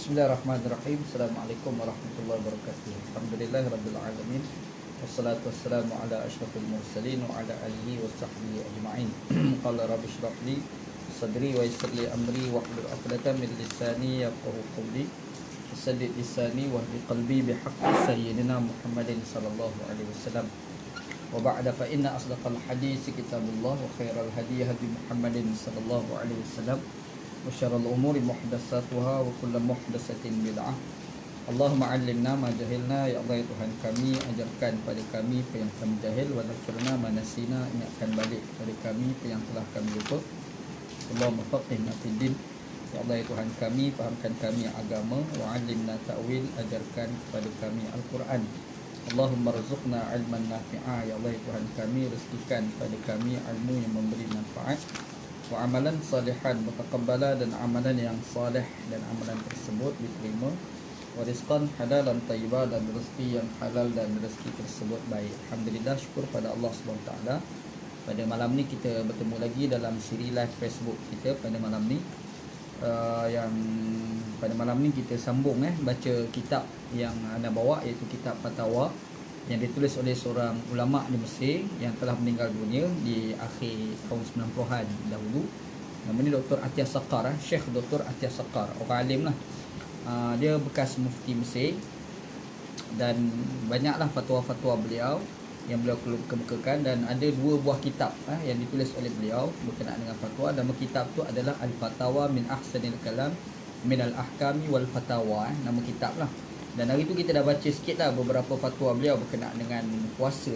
Bismillahirrahmanirrahim. Assalamualaikum warahmatullahi wabarakatuh. Alhamdulillahirabbil alamin. Wassalatu wassalamu ala asyrafil mursalin wa ala alihi washabbihi ajma'in. Qala rabbi shrah li sadri wa yassir li amri wahlul 'uqdatam min lisani yafqahu qawli. Saddid lisani wahdi qalbi bihaqqi sayyidina Muhammadin sallallahu alaihi wasallam. Wa ba'da fa inna asdaqal hadits kitabullah wa khairal hadi hadi Muhammadin sallallahu alaihi wasallam. Wa syarrul umuri muhdatsatuha wa kullu muhdatsatin bid'ah. Allahumma 'allimna ma jahilna, ya Allah ya Tuhan kami, ajarkan pada kami apa yang kami jahil, wa dzakirna ma nasina, ingatkan balik pada kami apa yang telah kami lupa. Allahumma faqihna fid din, ya Allah ya Tuhan kami, fahamkan kami agama, wa 'allimna ta'wil, ajarkan kepada kami Al-Quran. Allahumma rzuqna 'ilman nafi'a, ya Allah ya Tuhan kami, rezekikan pada kami ilmu yang memberi manfaat, wa amalan salihan mutaqabbala, dan amalan yang salih dan amalan tersebut diterima, wa rizqan halalan tayyiban, dan rezeki yang halal dan rezeki tersebut baik. Alhamdulillah, syukur pada Allah SWT. Pada malam ni kita bertemu lagi dalam siri live Facebook kita pada malam ni. Yang pada malam ni kita sambung baca kitab yang anda bawa, iaitu kitab Fatawa yang ditulis oleh seorang ulama di Mesir yang telah meninggal dunia di akhir tahun 90-an dahulu. Namanya Dr. Atiyah Saqar, Syekh Dr. Atiyah Saqar, orang alim lah. Dia bekas mufti Mesir dan banyaklah fatwa-fatwa beliau yang beliau kemukakan, dan ada 2 buah kitab yang ditulis oleh beliau berkenaan dengan fatwa. Nama kitab tu adalah Al-Fatawa min Ahsanil Kalam min Al-Ahkami wal Fatawa, nama kitab lah. Dan hari tu kita dah baca sikit lah beberapa fatwa beliau berkenaan dengan puasa.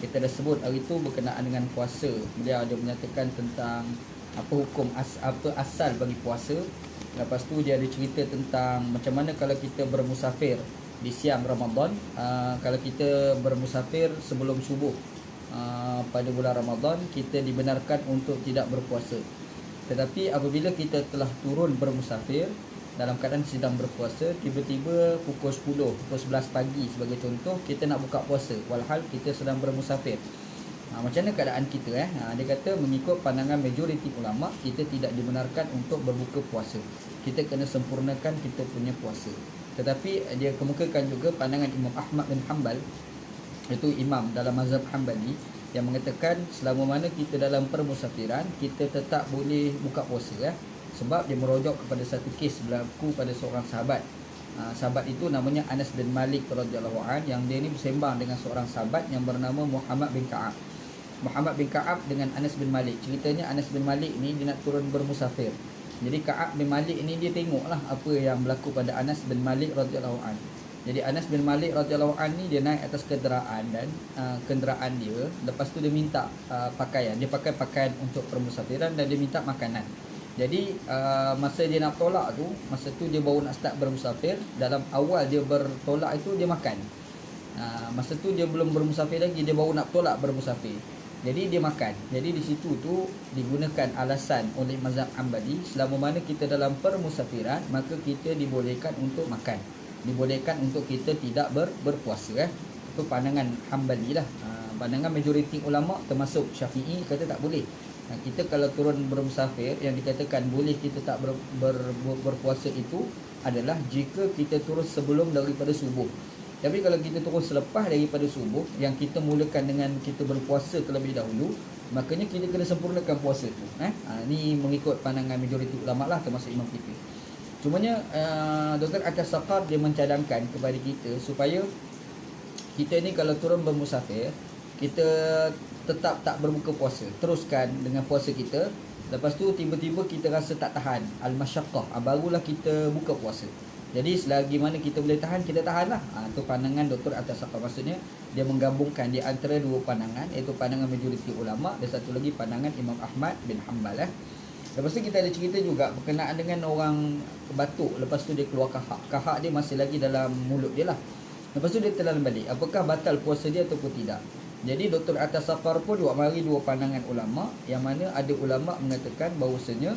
Kita dah sebut hari tu berkenaan dengan puasa. Beliau ada menyatakan tentang apa hukum apa asal bagi puasa. Lepas tu dia ada cerita tentang macam mana kalau kita bermusafir di siang Ramadan. Kalau kita bermusafir sebelum subuh pada bulan Ramadan, kita dibenarkan untuk tidak berpuasa. Tetapi apabila kita telah turun bermusafir dalam keadaan sedang berpuasa, tiba-tiba pukul 10, pukul 11 pagi sebagai contoh, kita nak buka puasa walhal kita sedang bermusafir. Macam mana keadaan kita? Dia kata mengikut pandangan majoriti ulama, kita tidak dibenarkan untuk berbuka puasa. Kita kena sempurnakan kita punya puasa. Tetapi dia kemukakan juga pandangan Imam Ahmad bin Hanbal, iaitu imam dalam mazhab Hanbali, yang mengatakan selama mana kita dalam permusafiran, kita tetap boleh buka puasa. Sebab dia merujuk kepada satu kes berlaku pada seorang sahabat. Sahabat itu namanya Anas bin Malik radhiyallahu an, yang dia ni bersembang dengan seorang sahabat yang bernama Muhammad bin Ka'ab. Muhammad bin Ka'ab dengan Anas bin Malik. Ceritanya Anas bin Malik ni dia nak turun bermusafir. Jadi Ka'ab bin Malik ni dia tengoklah apa yang berlaku pada Anas bin Malik radhiyallahu an. Jadi Anas bin Malik radhiyallahu an ni dia naik atas kenderaan, dan kenderaan dia, lepas tu dia minta pakaian. Dia pakai pakaian untuk permusafiran dan dia minta makanan. Jadi masa dia nak tolak tu, masa tu dia baru nak start bermusafir, dalam awal dia bertolak itu dia makan. Masa tu dia belum bermusafir lagi, dia baru nak tolak bermusafir. Jadi dia makan. Jadi di situ tu digunakan alasan oleh mazhab Hanbali, selama mana kita dalam permusafiran, maka kita dibolehkan untuk makan. Dibolehkan untuk kita tidak berpuasa. Itu pandangan Hanbali lah. Pandangan majoriti ulama termasuk Syafi'i kata tak boleh. Kita kalau turun bermusafir, yang dikatakan boleh kita tak berpuasa itu adalah jika kita turun sebelum daripada subuh. Tapi kalau kita turun selepas daripada subuh, yang kita mulakan dengan kita berpuasa terlebih dahulu, makanya kita kena sempurnakan puasa tu. Ni mengikut pandangan majoriti ulama lah, termasuk Imam kita. Cumanya Dr. Atiyah Saqar dia mencadangkan kepada kita supaya kita ni kalau turun bermusafir, kita tetap tak berbuka puasa, teruskan dengan puasa kita. Lepas tu tiba-tiba kita rasa tak tahan, al-masyaqqah, barulah kita buka puasa. Jadi selagi mana kita boleh tahan, kita tahan lah. Itu pandangan Dr. Atiyah Saqar. Maksudnya dia menggabungkan di antara 2 pandangan, iaitu pandangan majoriti ulama dan satu lagi pandangan Imam Ahmad bin Hanbal. Lepas tu kita ada cerita juga berkenaan dengan orang batuk, lepas tu dia keluar kahak. Kahak dia masih lagi dalam mulut dia lah. Lepas tu dia telan balik, apakah batal puasa dia ataupun tidak. Jadi Dr. Atiyah Saqar pun mari 2 pandangan ulama, yang mana ada ulama mengatakan bahawasanya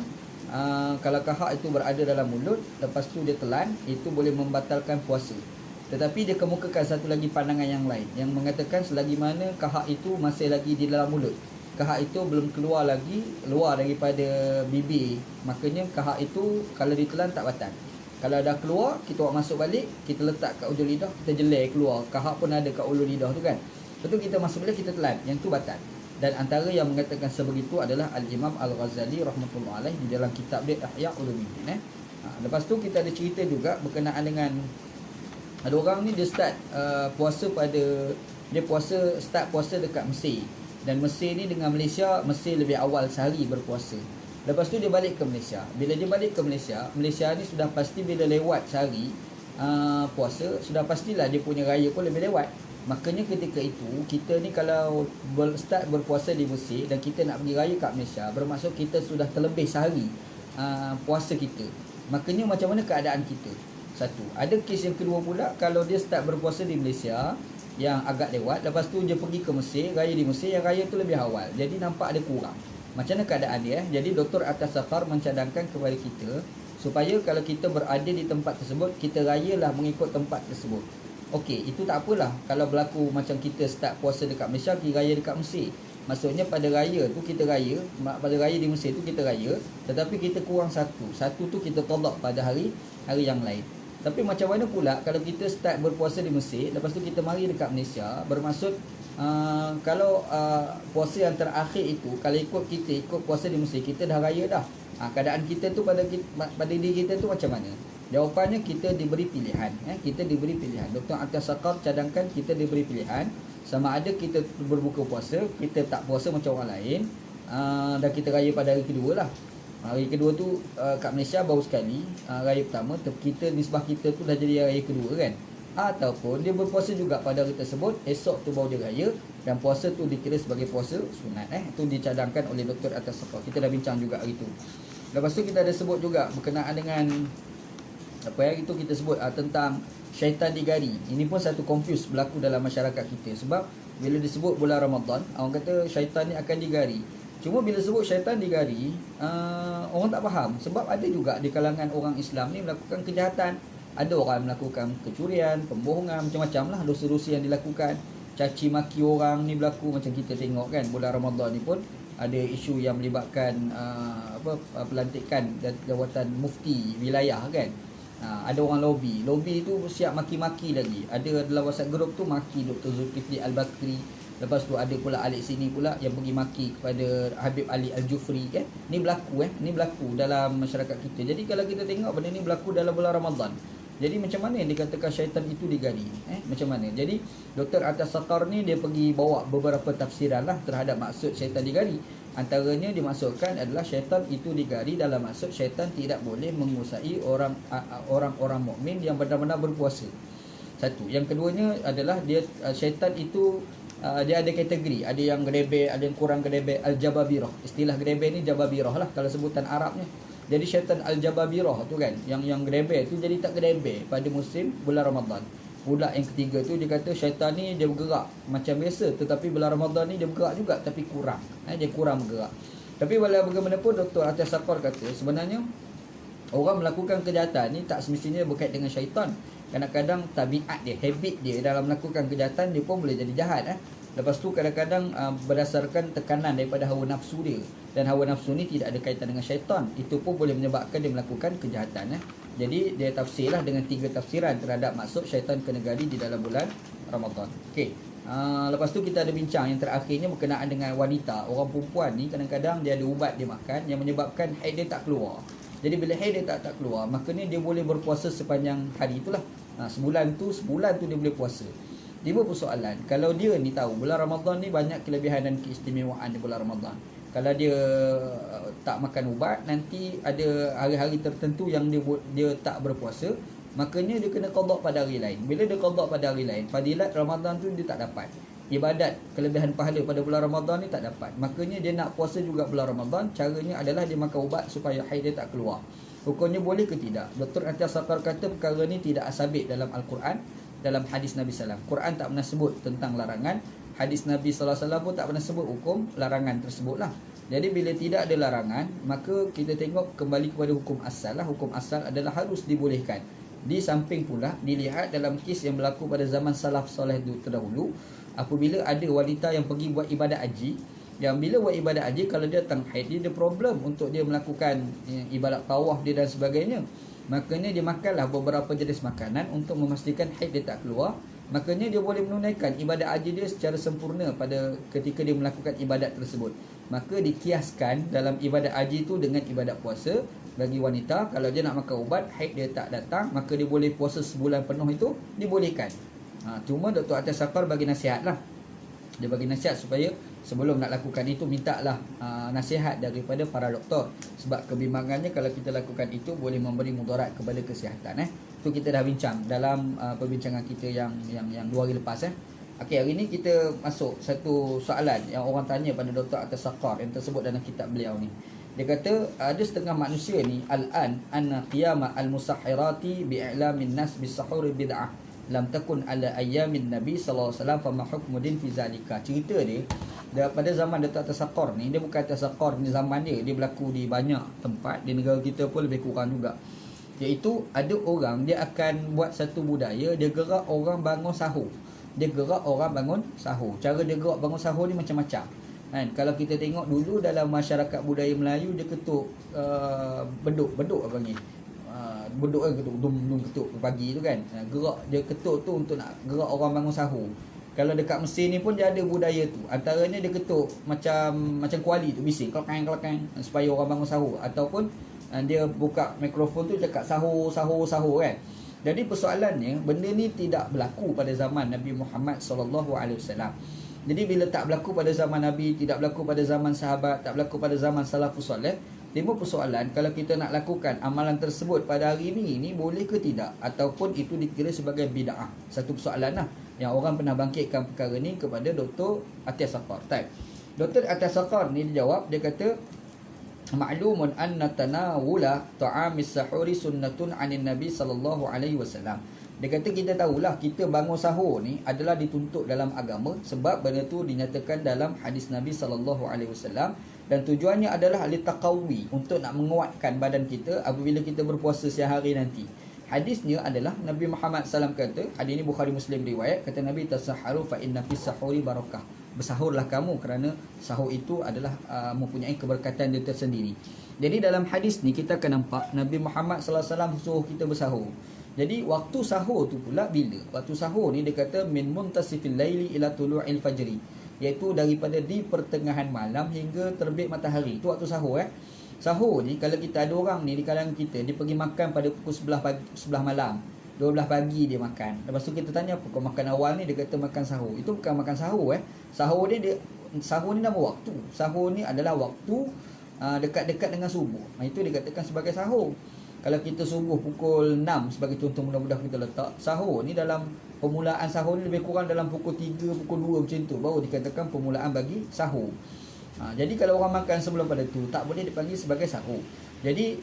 kalau kahak itu berada dalam mulut, lepas tu dia telan, itu boleh membatalkan puasa. Tetapi dia kemukakan satu lagi pandangan yang lain, yang mengatakan selagi mana kahak itu masih lagi di dalam mulut, kahak itu belum keluar lagi, luar daripada bibir, makanya kahak itu kalau ditelan tak batal. Kalau dah keluar, kita orang masuk balik, kita letak kat ujung lidah, kita jelai keluar. Kahak pun ada kat ulu lidah tu kan. Lepas tu kita masuk balik, kita telan. Yang tu batal. Dan antara yang mengatakan sebegitu adalah Al-Imam Al-Ghazali rahmatullah alaih di dalam kitab dia Ihya Ulumuddin. Lepas tu kita ada cerita juga berkenaan dengan ada orang ni dia start puasa pada start puasa dekat Mesir. Dan Mesir ni dengan Malaysia, Mesir lebih awal sehari berpuasa. Lepas tu dia balik ke Malaysia. Bila dia balik ke Malaysia, Malaysia ni sudah pasti bila lewat sehari puasa, sudah pastilah dia punya raya pun lebih lewat. Makanya ketika itu, kita ni kalau start berpuasa di Mesir dan kita nak pergi raya kat Malaysia, bermaksud kita sudah terlebih sehari puasa kita. Makanya macam mana keadaan kita? Satu. Ada kes yang kedua pula, kalau dia start berpuasa di Malaysia yang agak lewat, lepas tu dia pergi ke Mesir, raya di Mesir, yang raya tu lebih awal. Jadi nampak ada kurang. Macam mana keadaan dia? Jadi Dr. Atas Safar mencadangkan kepada kita supaya kalau kita berada di tempat tersebut, kita rayalah mengikut tempat tersebut. Okey, itu tak apalah. Kalau berlaku macam kita start puasa dekat Malaysia, pergi raya dekat Mesir. Maksudnya pada raya tu kita raya, pada raya di Mesir tu kita raya, tetapi kita kurang satu. Satu tu kita tolak pada hari yang lain. Tapi macam mana pula kalau kita start berpuasa di Mesir, lepas tu kita mari dekat Malaysia, bermaksud kalau puasa yang terakhir itu, kalau ikut puasa di Mesir, kita dah raya dah. Keadaan kita tu pada diri kita tu macam mana? Jawapannya kita diberi pilihan. Kita diberi pilihan. Dr. Atas Saqaf cadangkan kita diberi pilihan. Sama ada kita berbuka puasa, kita tak puasa macam orang lain, dan kita raya pada hari kedua lah. Hari kedua tu kat Malaysia baru sekali, raya pertama, kita nisbah kita tu dah jadi raya kedua kan. Ataupun dia berpuasa juga pada hari tersebut, esok tu baru dia raya, dan puasa tu dikira sebagai puasa sunat. Itu dicadangkan oleh Dr. Atas Saqaf. Kita dah bincang juga hari tu. Lepas tu kita ada sebut juga berkenaan dengan apa yang itu kita sebut tentang syaitan digari. Ini pun satu confuse berlaku dalam masyarakat kita. Sebab bila disebut bulan Ramadan, orang kata syaitan ni akan digari. Cuma bila sebut syaitan digari, orang tak faham. Sebab ada juga di kalangan orang Islam ni melakukan kejahatan. Ada orang melakukan kecurian, pembohongan, macam-macam lah dosa-dosa yang dilakukan. Caci maki orang ni berlaku, macam kita tengok kan, bulan Ramadan ni pun ada isu yang melibatkan pelantikan jawatan mufti wilayah kan. Ada orang lobby tu siap maki-maki lagi. Ada dalam WhatsApp group tu maki Dr. Zulkifli Al-Bakri. Lepas tu ada pula Alik sini pula yang pergi maki kepada Habib Ali Al-Jufri kan. Ni berlaku dalam masyarakat kita. Jadi kalau kita tengok benda ni berlaku dalam bulan Ramadan. Jadi macam mana yang dikatakan syaitan itu digari? Macam mana? Jadi Dr. Atas Saqar ni dia pergi bawa beberapa tafsiran lah terhadap maksud syaitan digari. Antaranya dimaksudkan adalah syaitan itu digari dalam maksud syaitan tidak boleh menguasai orang-orang mukmin yang benar-benar berpuasa. Satu. Yang keduanya adalah dia syaitan itu dia ada kategori, ada yang gedebek, ada yang kurang gedebek, al-jababirah. Istilah gedebek ni jababirah lah kalau sebutan Arabnya. Jadi syaitan al-jababirah tu kan, yang gedebek tu jadi tak gedebek pada musim bulan Ramadan. Pula yang ketiga tu dia kata syaitan ni dia bergerak macam biasa, tetapi bulan Ramadan ni dia bergerak juga tapi kurang. Dia kurang bergerak. Tapi walau bagaimanapun Dr. Atas Saqar kata sebenarnya orang melakukan kejahatan ni tak semestinya berkait dengan syaitan. Kadang-kadang tabiat dia, habit dia dalam melakukan kejahatan dia pun boleh jadi jahat. Lepas tu kadang-kadang berdasarkan tekanan daripada hawa nafsu dia. Dan hawa nafsu ni tidak ada kaitan dengan syaitan. Itu pun boleh menyebabkan dia melakukan kejahatan. Jadi dia tafsirlah dengan 3 tafsiran terhadap maksud syaitan kena gari di dalam bulan Ramadan. Okey. Lepas tu kita ada bincang yang terakhirnya berkenaan dengan wanita. Orang perempuan ni kadang-kadang dia ada ubat dia makan yang menyebabkan haid dia tak keluar. Jadi bila haid dia tak keluar, maknanya dia boleh berpuasa sepanjang hari itulah. Sebulan tu dia boleh puasa. Tiba persoalan, kalau dia ni tahu bulan Ramadan ni banyak kelebihan dan keistimewaan di bulan Ramadan. Kalau dia tak makan ubat, nanti ada hari-hari tertentu yang dia tak berpuasa, makanya dia kena qada pada hari lain. Bila dia qada pada hari lain, fadilat Ramadan tu dia tak dapat. Ibadat, kelebihan pahala pada bulan Ramadan ni tak dapat. Makanya dia nak puasa juga bulan Ramadan, caranya adalah dia makan ubat supaya haid dia tak keluar. Hukumnya boleh ke tidak? Dr. Atas Saqar kata perkara ni tidak sabit dalam Al-Quran, dalam hadis Nabi SAW. Quran tak pernah sebut tentang larangan. Hadis Nabi SAW pun tak pernah sebut hukum larangan tersebutlah. Jadi bila tidak ada larangan, maka kita tengok kembali kepada hukum asal lah. Hukum asal adalah harus dibolehkan. Di samping pula dilihat dalam kes yang berlaku pada zaman salaf soleh terdahulu, apabila ada wanita yang pergi buat ibadat haji, yang bila buat ibadat haji, kalau dia datang haid, dia ada problem untuk dia melakukan ibadat tawaf dia dan sebagainya. makanya dia makanlah beberapa jenis makanan untuk memastikan haid dia tak keluar. Makanya dia boleh menunaikan ibadat haji dia secara sempurna pada ketika dia melakukan ibadat tersebut. Maka dikiaskan dalam ibadat haji itu dengan ibadat puasa. Bagi wanita, kalau dia nak makan ubat, haid dia tak datang, maka dia boleh puasa sebulan penuh, itu dibolehkan. Cuma Dr. Atas Saqar bagi nasihat lah. Dia bagi nasihat supaya sebelum nak lakukan itu, mintalah nasihat daripada para doktor. Sebab kebimbangannya kalau kita lakukan itu boleh memberi mudarat kepada kesihatan. Itu kita dah bincang dalam perbincangan kita yang 2 hari lepas. Okey, hari ni kita masuk satu soalan yang orang tanya pada Dr. Atas Saqar yang tersebut dalam kitab beliau ni. Dia kata ada setengah manusia ni al-an anna qiyama al-musahhirati bi'lamin nas bis-sahur bid'ah lam takun ala ayyamin nabi sallallahu alaihi wasallam fa ma hukmu din fi zalika. Cerita dia pada zaman Dr. Atas Saqar ni, dia bukan Atas Saqar ni zaman dia berlaku di banyak tempat di negara kita pun lebih kurang juga. Iaitu ada orang dia akan buat satu budaya, dia gerak orang bangun sahur. Dia gerak orang bangun sahur. Cara dia gerak bangun sahur ni macam-macam. Kan, kalau kita tengok dulu dalam masyarakat budaya Melayu, dia ketuk beduk apa panggil? Beduk ketuk dum ketuk pagi tu kan. Gerak dia ketuk tu untuk nak gerak orang bangun sahur. Kalau dekat Mesir ni pun dia ada budaya tu. Antaranya dia ketuk macam kuali tu, bising kelakang supaya orang bangun sahur, ataupun dia buka mikrofon tu cakap sahur kan. Jadi persoalannya, benda ni tidak berlaku pada zaman Nabi Muhammad SAW. Jadi bila tak berlaku pada zaman Nabi, tidak berlaku pada zaman sahabat, tak berlaku pada zaman salafus soleh, timbul persoalan kalau kita nak lakukan amalan tersebut pada hari ini boleh ke tidak, ataupun itu dikira sebagai bid'ah. Satu persoalan lah yang orang pernah bangkitkan perkara ni kepada Dr. Atas Saqar. Dr. Atas Saqar ni dia jawab, dia kata ma'lumun anna tanawula ta'amis sahuri sunnatun 'anil nabi sallallahu alaihi wasallam. Dia kata kita tahulah kita bangun sahur ni adalah dituntut dalam agama, sebab benda tu dinyatakan dalam hadis Nabi sallallahu alaihi wasallam, dan tujuannya adalah litaqawi, untuk nak menguatkan badan kita apabila kita berpuasa siang hari nanti. Hadisnya adalah Nabi Muhammad SAW kata, hadis ni Bukhari Muslim riwayat, kata Nabi, tasahharu fa inna fis sahuri barakah. Bersahurlah kamu kerana sahur itu adalah mempunyai keberkatan dia tersendiri. Jadi dalam hadis ni kita akan nampak Nabi Muhammad SAW suruh kita bersahur. Jadi waktu sahur tu pula bila? Waktu sahur ni dia kata min muntasifil laili ila tulu'il fajri, iaitu daripada di pertengahan malam hingga terbit matahari. Itu waktu sahur. Sahur ni kalau kita ada orang ni di kalangan kita, dia pergi makan pada pukul 11 malam, 12 pagi dia makan. Lepas tu kita tanya apa kau makan awal ni, dia kata makan sahur. Itu bukan makan sahur. Sahur ni nama waktu. Sahur ni adalah waktu dekat-dekat dengan subuh. Itu dikatakan sebagai sahur. Kalau kita subuh pukul 6 sebagai contoh, mudah-mudah kita letak sahur ni, dalam permulaan sahur ni lebih kurang dalam pukul 3, pukul 2 macam tu baru dikatakan permulaan bagi sahur. Jadi kalau orang makan sebelum pada tu tak boleh dipanggil sebagai sahur. Jadi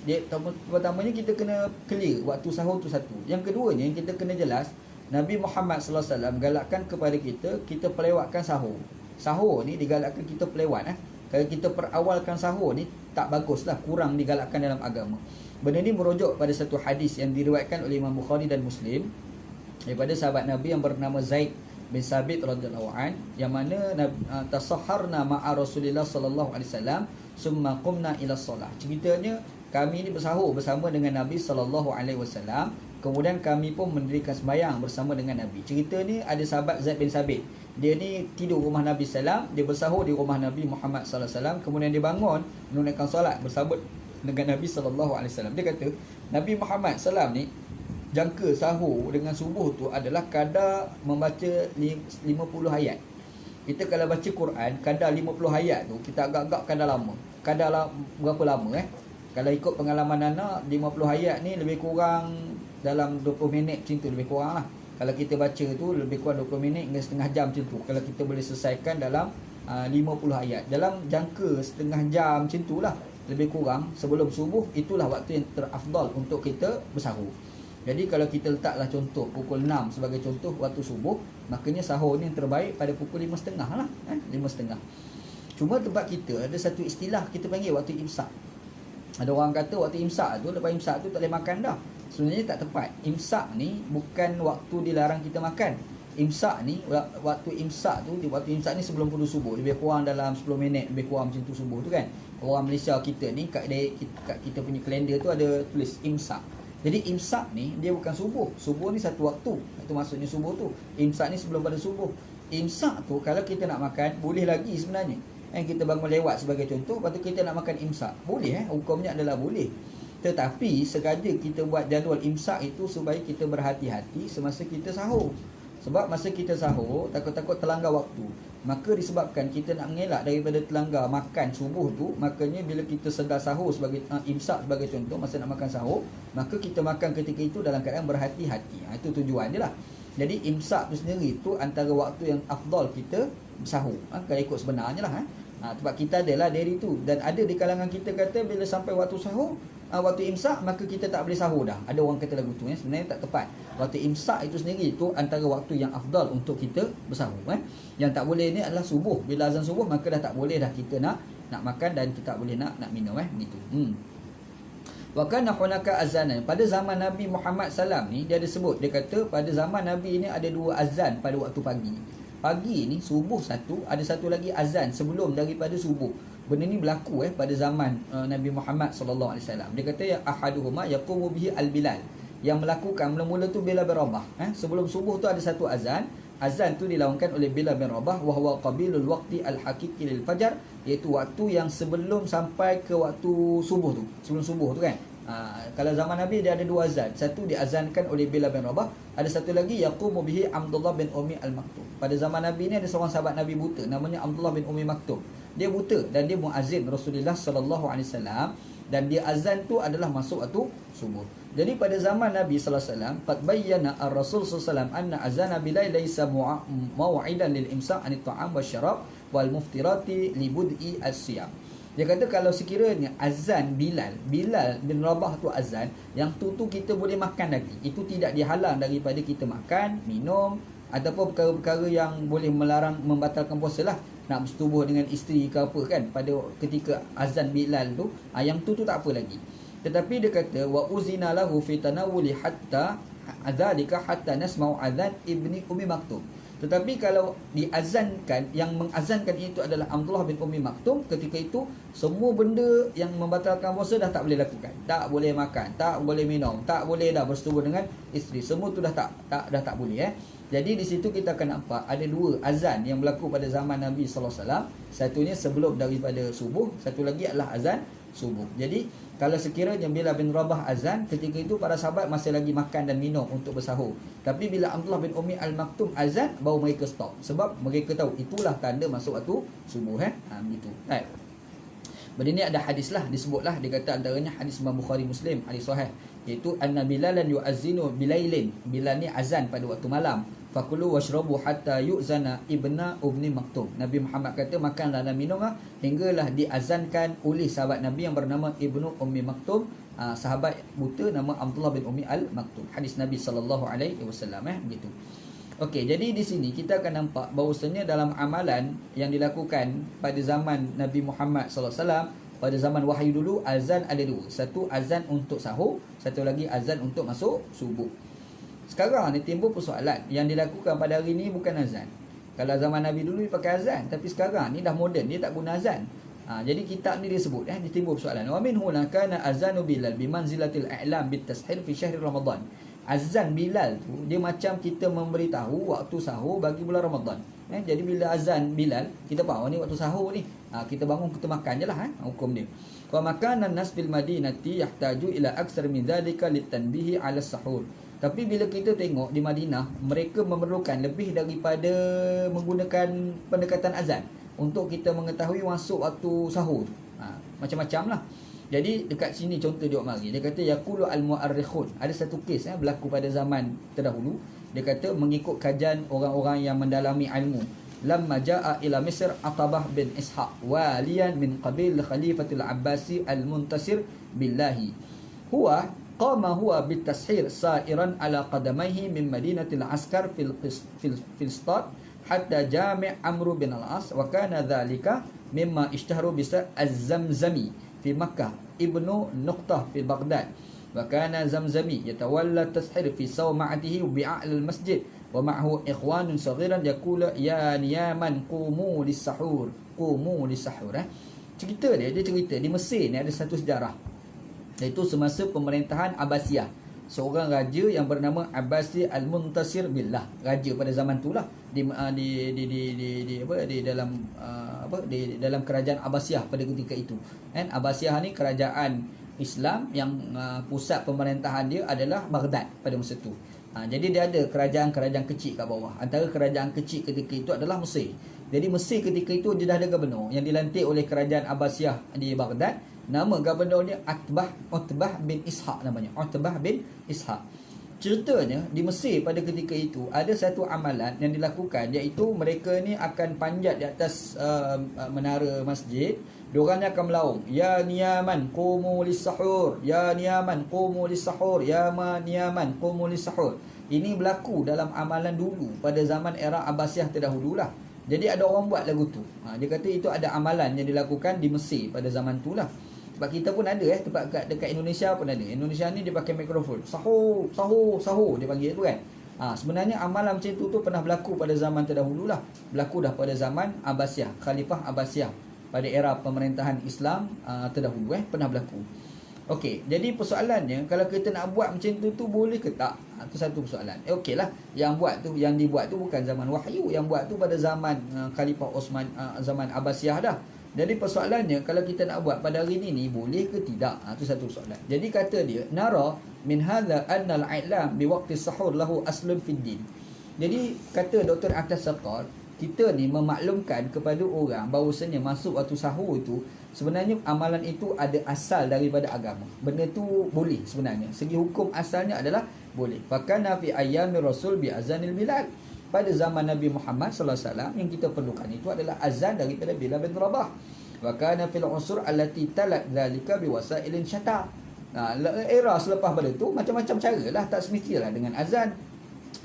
pertamanya kita kena clear waktu sahur tu satu. Yang keduanya yang kita kena jelas, Nabi Muhammad SAW galakkan kepada kita pelewatkan sahur. Sahur ni digalakkan kita pelewat. Kalau kita perawalkan sahur ni tak baguslah, kurang digalakkan dalam agama. Benda ni merujuk pada satu hadis yang diriwayatkan oleh Imam Bukhari dan Muslim daripada sahabat Nabi yang bernama Zaid bin Sabit radhiyallahu an, yang mana tasahharna ma'a Rasulillah sallallahu alaihi wasallam summa qumna ila solah. Ceritanya kami ni bersahur bersama dengan Nabi sallallahu alaihi wasallam, kemudian kami pun mendirikan sembahyang bersama dengan Nabi. Cerita ni ada sahabat Zaid bin Sabit. Dia ni tidur rumah Nabi sallam, dia bersahur di rumah Nabi Muhammad sallallahu alaihi wasallam, kemudian dia bangun menunaikan solat bersama dengan Nabi sallallahu alaihi wasallam. Dia kata Nabi Muhammad sallam ni jangka sahur dengan subuh tu adalah kadar membaca 50 ayat. Kita kalau baca Quran kadar 50 ayat tu kita agak-agak kadar lama. Berapa lama Kalau ikut pengalaman anak, 50 ayat ni lebih kurang dalam 20 minit macam tu, lebih kurang lah. Kalau kita baca tu lebih kurang 20 minit hingga setengah jam macam tu, kalau kita boleh selesaikan dalam 50 ayat dalam jangka setengah jam macam tu lah, lebih kurang sebelum subuh. Itulah waktu yang terafdal untuk kita bersahur. Jadi kalau kita letaklah contoh pukul 6 sebagai contoh waktu subuh, maknanya sahur ni yang terbaik pada pukul 5.30 lah, 5.30. Cuma tempat kita ada satu istilah kita panggil waktu imsak. Ada orang kata waktu imsak tu, lepas imsak tu tak boleh makan dah. Sebenarnya tak tepat. Imsak ni bukan waktu dilarang kita makan. Imsak ni, waktu imsak ni sebelum pukul subuh, lebih kurang dalam 10 minit, lebih kurang macam tu subuh tu kan. Orang Malaysia kita ni kat kita punya kalender tu ada tulis imsak. Jadi imsak ni dia bukan subuh. Subuh ni satu waktu. Itu maksudnya subuh tu. Imsak ni sebelum pada subuh. Imsak tu kalau kita nak makan boleh lagi sebenarnya. Kita bangun lewat sebagai contoh, lepas tu kita nak makan imsak. Boleh hukumnya adalah boleh. Tetapi sengaja kita buat jadual imsak itu supaya kita berhati-hati semasa kita sahur. Sebab masa kita sahur takut-takut terlanggar waktu. Maka disebabkan kita nak mengelak daripada terlanggar makan subuh tu, makanya bila kita sedar sahur sebagai imsak sebagai contoh, masa nak makan sahur, maka kita makan ketika itu dalam keadaan berhati-hati. Itu tujuan dia lah. Jadi imsak tu sendiri tu antara waktu yang afdal kita sahur. Kalau ikut sebenarnya lah. Sebab kita adalah dari tu. Dan ada di kalangan kita kata bila sampai waktu sahur, waktu imsak, maka kita tak boleh sahur dah. Ada orang kata lagu tu sebenarnya tak tepat. Waktu imsak itu sendiri itu antara waktu yang afdal untuk kita bersahur. Yang tak boleh ni adalah subuh. Bila azan subuh maka dah tak boleh dah kita nak makan dan kita tak boleh nak minum gitu. Wa kana hunaka azanan. Pada zaman Nabi Muhammad SAW ni dia ada sebut, dia kata pada zaman Nabi ni ada dua azan pada waktu pagi. Pagi ni subuh satu, ada satu lagi azan sebelum daripada subuh. Benda ni berlaku pada zaman Nabi Muhammad sallallahu alaihi wasallam. Dia kata ya ahaduhuma yaqumu bihi al-Bilal. Yang melakukan mula-mula tu Bilal bin Rabah. Sebelum subuh tu ada satu azan. Azan tu dilakukan oleh Bilal bin Rabah wa huwa qabilul waqti al-haqiqi lil fajar, iaitu waktu yang sebelum sampai ke waktu subuh tu. Sebelum subuh tu kan. Kalau zaman Nabi dia ada dua azan. Satu diazankan oleh Bilal bin Rabah, ada satu lagi yaqumu bihi Abdullah bin Ummi al-Maktum. Pada zaman Nabi ni ada seorang sahabat Nabi buta namanya Abdullah bin Ummi Maktum. Dia buta dan dia muazzin Rasulullah sallallahu alaihi wasallam, dan dia azan tu adalah masuk waktu subuh. Jadi pada zaman Nabi sallallahu alaihi wasallam qad bayyana ar-rasul sallallahu alaihi wasallam anna azana Bilal laysa maw'idan lil imsak anit ta'am wasyarab wal muftirati li bud'i as-siyam. Dia kata kalau sekiranya azan Bilal bin Rabah tu azan, yang tu kita boleh makan lagi. Itu tidak dihalang daripada kita makan, minum ataupun perkara-perkara yang boleh melarang, membatalkan puasa lah. Nak bersetubuh dengan isteri ke apa kan pada ketika azan Bilal tu, yang tu tak apa lagi. Tetapi dia kata wa uzina lahu fi tanawuli hatta adzalika hatta nasma'u adzan ibni Ummi Maktum. Tetapi kalau diazankan, yang mengazankan itu adalah Abdullah bin Ummi Maktum, ketika itu semua benda yang membatalkan puasa dah tak boleh lakukan. Tak boleh makan, tak boleh minum, tak boleh dah bersetubuh dengan isteri. Semua tu dah tak boleh. Jadi di situ kita akan nampak ada dua azan yang berlaku pada zaman Nabi sallallahu alaihi wasallam. Satunya sebelum daripada subuh, satu lagi adalah azan subuh. Jadi kalau sekiranya Bilal bin Rabah azan, ketika itu para sahabat masih lagi makan dan minum untuk bersahur. Tapi bila Abdullah bin Ummi al-Maktum azan, baru mereka stop. Sebab mereka tahu itulah tanda masuk waktu subuh. Begitu. Baik. Benda ni ada hadis lah, disebutlah, dia kata antaranya hadis Imam Bukhari Muslim, hadis sahih, iaitu anna Bilalan yu'azzinu bilailin. Bilal ni azan pada waktu malam. Fakulu washrabu hatta yu'zana ibna Ummi Maktum. Nabi Muhammad kata makanlah dan minumlah hinggalah diazankan oleh sahabat Nabi yang bernama Ibnu Ummi Maktum, sahabat buta nama Abdullah bin Ummi al-Maktum. Hadis Nabi sallallahu alaihi wasallam begitu. Okey, jadi di sini kita akan nampak bahawasanya dalam amalan yang dilakukan pada zaman Nabi Muhammad sallallahu alaihi wasallam, pada zaman wahyu dulu, azan ada dua. Satu azan untuk sahur, satu lagi azan untuk masuk subuh. Sekarang ni timbul persoalan, yang dilakukan pada hari ni bukan azan. Kalau zaman Nabi dulu dia pakai azan, tapi sekarang ni dah moden, dia tak guna azan. Jadi kitab ni dia sebut dia timbul persoalan. Wa min huna kana azanu Bilal bimanzilatil i'lam bitashhir fi syahr Ramadan. Azan Bilal tu dia macam kita memberitahu waktu sahur bagi bulan Ramadan. Jadi bila azan Bilal, kita faham ni waktu sahur ni. Kita bangun kita makan jelah hukum dia. Wa makanan nas bil madinati yahtaju ila aksar min dhalika litanbihi ala sahur. Tapi bila kita tengok di Madinah, mereka memerlukan lebih daripada menggunakan pendekatan azan untuk kita mengetahui masuk waktu sahur. Macam-macam lah. Jadi dekat sini contoh dia mari. Dia kata yaqulu al-mu'arrikhun. Ada satu kes berlaku pada zaman terdahulu. Dia kata mengikut kajian orang-orang yang mendalami ilmu. Lamma ja'a ila Misr Atabah bin Ishaq waliyan min qabil Khalifatul Abbasi al-Muntasir billahi. Qama huwa bitashir sa'iran ala qadamayhi min madinatil askar fil stad hatta jami' Amr bin al-As wa kana dhalika mimma ishtaharu bisa az-Zamzami fi Makkah ibnu Nuqtah fi Baghdad wa kana Zamzami yatawalla tashir fi sawma'atihi bi'a'la al-masjid wa ma'ahu ikhwanun saghiran yaqulu ya niyaman qumu lis-sahur cerita dia cerita di Mesir ni ada satu sejarah, iaitu semasa pemerintahan Abbasiyah. seorang raja yang bernama Abbasi Al-Muntasir Billah. Raja pada zaman itulah di dalam dalam kerajaan Abbasiyah pada ketika itu. Kan Abbasiyah ni kerajaan Islam yang pusat pemerintahan dia adalah Baghdad pada masa itu. Jadi dia ada kerajaan-kerajaan kecil kat bawah. Antara kerajaan kecil ketika itu adalah Mesir. Jadi Mesir ketika itu dia dah ada gubernur yang dilantik oleh kerajaan Abbasiyah di Baghdad. Nama gubernur dia Utbah bin Ishaq namanya. Utbah bin Ishaq. Ceritanya di Mesir pada ketika itu ada satu amalan yang dilakukan, iaitu mereka ni akan panjat di atas menara masjid. Diorang akan melaung, ya niyaman qumu lis-sahur, ya niyaman qumu lis-sahur, ya niyaman qumu lis-sahur. Ini berlaku dalam amalan dulu pada zaman era Abbasiyah terdahululah. Jadi ada orang buat lagu tu. Dia kata itu ada amalan yang dilakukan di Mesir pada zaman tu lah. Sebab kita pun ada tempat dekat Indonesia pun ada. Indonesia ni dia pakai mikrofon. Sahur, sahur, sahur dia panggil tu kan. Sebenarnya amalan macam tu pernah berlaku pada zaman terdahulu lah. Berlaku dah pada zaman Abbasiyah, Khalifah Abbasiyah. Pada era pemerintahan Islam terdahulu pernah berlaku. Okey, jadi persoalannya kalau kita nak buat macam tu boleh ke tak? Itu satu persoalan. Okeylah, yang dibuat tu bukan zaman wahyu, yang buat tu pada zaman Khalifah Osman, zaman Abbasiyah dah. Jadi persoalannya kalau kita nak buat pada hari ni boleh ke tidak? Itu satu soalan. Jadi kata dia, nara min hadza anna al-i'lam bi waqti sahur lahu aslun fid din. Jadi kata Dr. Atas Saqar, kita ni memaklumkan kepada orang bahawasanya masuk waktu sahur itu sebenarnya amalan itu ada asal daripada agama. Benda tu boleh sebenarnya. Segi hukum asalnya adalah boleh. Fakana fi ayyamir rasul bi azanil bilal. Pada zaman Nabi Muhammad sallallahu alaihi wasallam yang kita perlukan itu adalah azan daripada Bilal bin Rabah. Wa kana fil usur allati talat zalika bi wasailin syata. Era selepas pada tu macam-macam caralah, tak semestilah dengan azan.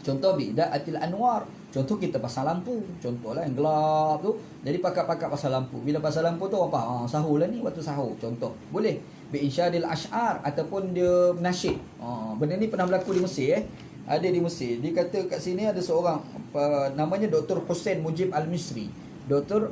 Contoh bida'atil anwar. Contoh kita pasang lampu. Contohlah yang gelap tu. Jadi pakat-pakat pasang lampu. Bila pasang lampu tu apa? Sahur lah ni, waktu sahur. Contoh. Boleh. Bi'insyadil ash'ar. Ataupun dia nasyid. Benda ni pernah berlaku di Mesir Ada di Mesir. Dia kata kat sini ada seorang namanya Dr. Hussein Mujib Al-Misri. Dr.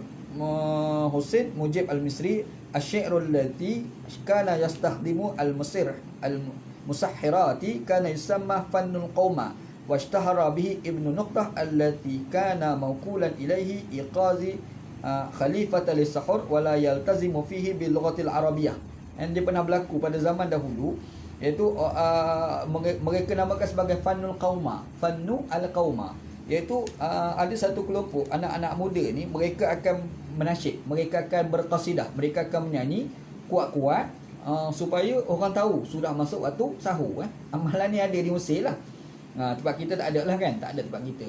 Hussein Mujib Al-Misri asy-syi'rul lati kana yastakhdimu al-Mesir al-musahhirati kana yusamma fannul qauma. Washtahara bihi Ibnu Nuqtah allati kana mawqulan ilaihi iqazi khalifata lis-sahur wala yaltazimu fihi bil lughatil arabiyyah. Dan dia pernah berlaku pada zaman dahulu, iaitu mereka namakan sebagai Fannul Qauma, Fannu al-Qauma, iaitu ada satu kelompok anak-anak muda ni, mereka akan menasyid, mereka akan berqasidah, mereka akan menyanyi kuat-kuat supaya orang tahu sudah masuk waktu sahur. Amalan ni ada di Mesir lah. Tempat kita tak ada lah kan, tak ada tempat kita.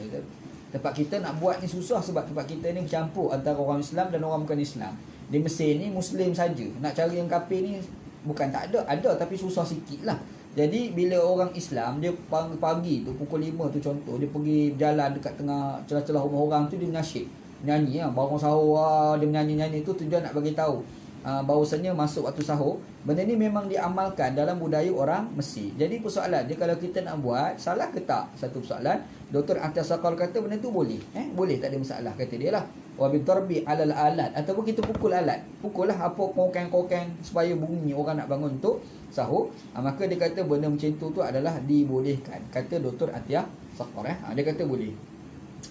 Tempat kita nak buat ni susah sebab tempat kita ni campur antara orang Islam dan orang bukan Islam. Di Mesir ni Muslim saja. Nak cari yang kafir ni bukan tak ada, ada tapi susah sikit lah. Jadi bila orang Islam, dia pagi tu pukul 5 tu contoh, dia pergi berjalan dekat tengah celah-celah rumah orang tu, dia menasyid, nyanyi bangun sahur, dia menyanyi-nyanyi tu tujuan nak bagi tahu bahawasanya masuk waktu sahur. Benda ni memang diamalkan dalam budaya orang Mesir. Jadi persoalan dia, kalau kita nak buat, salah ke tak? Satu persoalan. Dr. Atas Saqar kata benda tu boleh. Boleh, tak ada masalah, kata dia lah. Wa bidarbi alal alat, ataupun kita pukul alat. Pukul lah apa kokeng-kokeng supaya bunyi orang nak bangun untuk sahur. Maka dia kata benda macam tu adalah dibolehkan. Kata Dr. Atas Saqar. Dia kata boleh.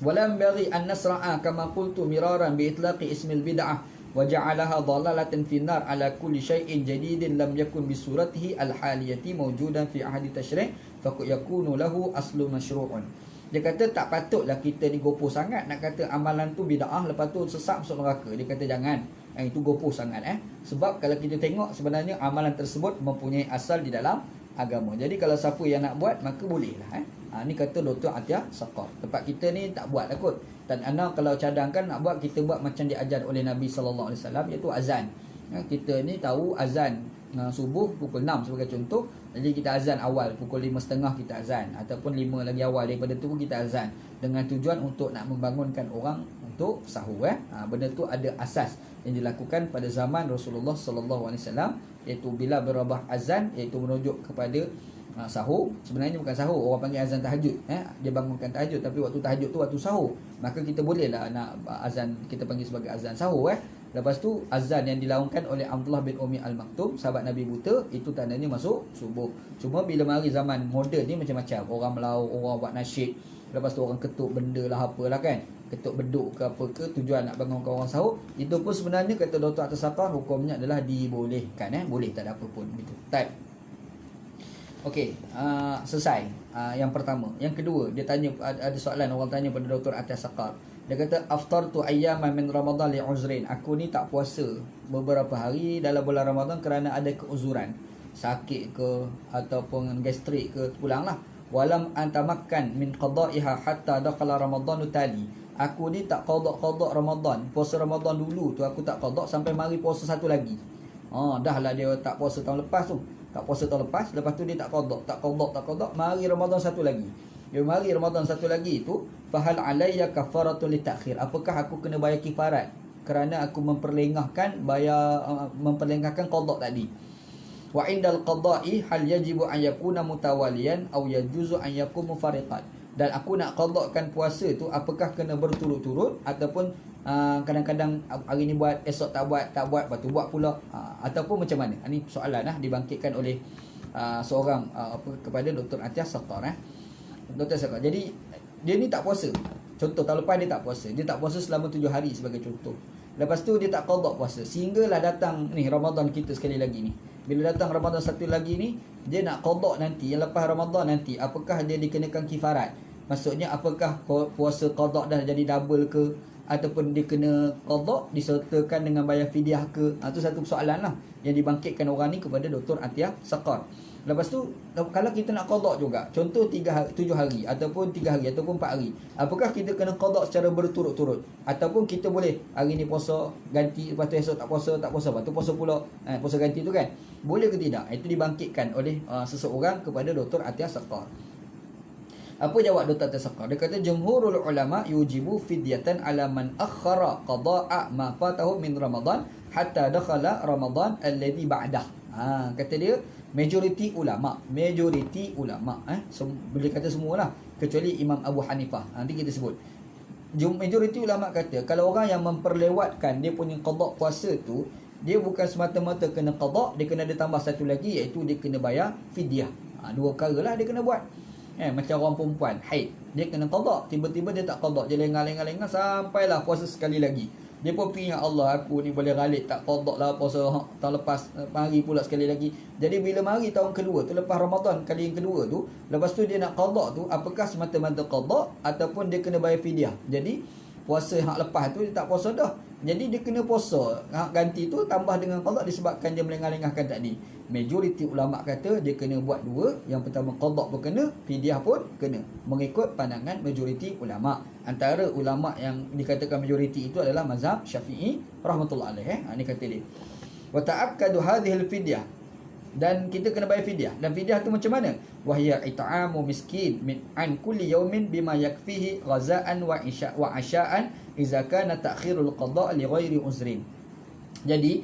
Walam bagi an nasra'a kama qultu miraran bi itlaqi ismil bid'ah wa ja'alaha dhalalatan fi nar ala kulli syai'in jadidin lam yakun bi suratihi al haliyati mawjudan fi ahadi tasyri' fa yakunu lahu aslu masyru'un. Dia kata tak patutlah kita ni gopoh sangat nak kata amalan tu bid'ah lepas tu sesat masuk neraka. Dia kata jangan. Itu gopoh sangat sebab kalau kita tengok sebenarnya amalan tersebut mempunyai asal di dalam agama. Jadi kalau siapa yang nak buat maka bolehlah. Ni kata Dr. Atas Saqar. Tempat kita ni tak buat lah kot. Dan anak kalau cadangkan nak buat, kita buat macam diajar oleh Nabi sallallahu alaihi wasallam, iaitu azan. Kita ni tahu azan subuh pukul 6 sebagai contoh. Jadi kita azan awal pukul 5.30 kita azan, ataupun 5 lagi awal daripada tu kita azan, dengan tujuan untuk nak membangunkan orang untuk sahur. Benda tu ada asas yang dilakukan pada zaman Rasulullah sallallahu alaihi wasallam, iaitu bila berabah azan, iaitu menunjuk kepada sahur. Sebenarnya bukan sahur, orang panggil azan tahajud. Dia bangunkan tahajud, tapi waktu tahajud tu waktu sahur. Maka kita bolehlah nak azan, kita panggil sebagai azan sahur. Lepas tu azan yang dilaungkan oleh Abdullah bin Umi Al-Maktum, sahabat Nabi buta, itu tandanya masuk subuh. Cuma bila mari zaman moden ni macam-macam. Orang melaut, orang buat nasyid, lepas tu orang ketuk benda lah apalah kan, ketuk beduk ke apa ke, tujuan nak bangunkan orang sahur. Itu pun sebenarnya kata Dr. Atta Saqar, hukumnya adalah dibolehkan, boleh, tak ada apa pun gitu. Type. Okey, selesai. Yang pertama. Yang kedua, dia tanya, ada soalan orang tanya pada Dr. Atta Saqar. Dia kata, aftartu ayyaman min Ramadan li uzrin. Aku ni tak puasa beberapa hari dalam bulan Ramadan kerana ada keuzuran. Sakit ke ataupun gastrik ke, pulanglah. Walam antamakkan min qada'iha hatta dakhala Ramadan tali. Aku ni tak qada' Ramadan. Puasa Ramadan dulu tu aku tak qada' sampai mari puasa satu lagi. Dah lah dia tak puasa tahun lepas tu. Tak puasa tahun lepas, lepas tu dia tak qada', mari Ramadan satu lagi. Dia mari Ramadan satu lagi tu, fahal alayya kafaratun litakhir. Apakah aku kena bayar kifarat kerana aku memperlengahkan qada' tadi. Wa indal qada'i hal yajibu an yakuna mutawaliyan aw yajuzu an yakun mufariqan. Dan aku nak qada'kan puasa tu, apakah kena berturut-turut ataupun kadang-kadang hari ni buat, esok tak buat, lepas tu buat pula, ataupun macam mana. Ini soalan dibangkitkan oleh seorang kepada Dr. Atta Saqar. Dr. Saqar. Jadi dia ni tak puasa. Contoh tahun lepas dia tak puasa. Dia tak puasa selama 7 hari sebagai contoh. Lepas tu dia tak qada puasa. Sehinggalah datang ni Ramadan kita sekali lagi ni. Bila datang Ramadan satu lagi ni, dia nak qada nanti, yang lepas Ramadan nanti, apakah dia dikenakan kifarat? Maksudnya apakah puasa qada dah jadi double ke, ataupun dia kena qada disertakan dengan bayar fidyah ke? Itu satu persoalan lah yang dibangkitkan orang ni kepada Dr. Atta Saqar. Lepas tu, kalau kita nak qada juga, contoh 7 hari ataupun 3 hari ataupun 4 hari, apakah kita kena qada secara berturut-turut, ataupun kita boleh hari ni puasa ganti, lepas tu esok tak puasa, lepas tu puasa pula, puasa ganti tu kan, boleh ke tidak? Itu dibangkitkan oleh seseorang kepada Dr. Atta Saqar. Apa jawab Dr. Atta Saqar? Dia kata jumhurul ulama yujibu fidyatan ala man akhara qada'a ma fatahu min Ramadan hatta dakhala Ramadan alladhi ba'dah. Kata dia majoriti ulama, boleh kata semualah kecuali Imam Abu Hanifah. Nanti kita sebut. Majoriti ulama kata kalau orang yang memperlewatkan dia punya qada puasa tu, dia bukan semata-mata kena qada, dia kena ada tambah satu lagi, iaitu dia kena bayar fidyah. 2 perkara lah dia kena buat. Macam orang perempuan haid, dia kena qada, tiba-tiba dia tak qada, dia lengah-lengah sampailah puasa sekali lagi. Dia pun fikir, Allah, aku ni boleh galik tak qada lah puasa tahun lepas, mari pula sekali lagi. Jadi bila mari tahun kedua tu, lepas Ramadan kali yang kedua tu, lepas tu dia nak qada tu, apakah semata-mata qada ataupun dia kena bayar fidyah. Jadi puasa hak lepas tu dia tak puasa dah, jadi dia kena puasa hak ganti tu tambah dengan qada disebabkan dia melengah-lengahkan tadi. Majoriti ulama kata dia kena buat 2. Yang pertama qada pun kena, fidyah pun kena, mengikut pandangan majoriti ulama. Antara ulama yang dikatakan majoriti itu adalah mazhab Syafi'i rahmatullah alaih. Ini kata dia, wa ta'akkadu hadhil fidyah, dan kita kena bayar fidyah. Dan fidyah tu macam mana? Wahya it'amu miskin min an kulli yawmin bima yakfihi ghazaan wa asha'an idza kana ta'khirul qada' li ghairi uzrin. Jadi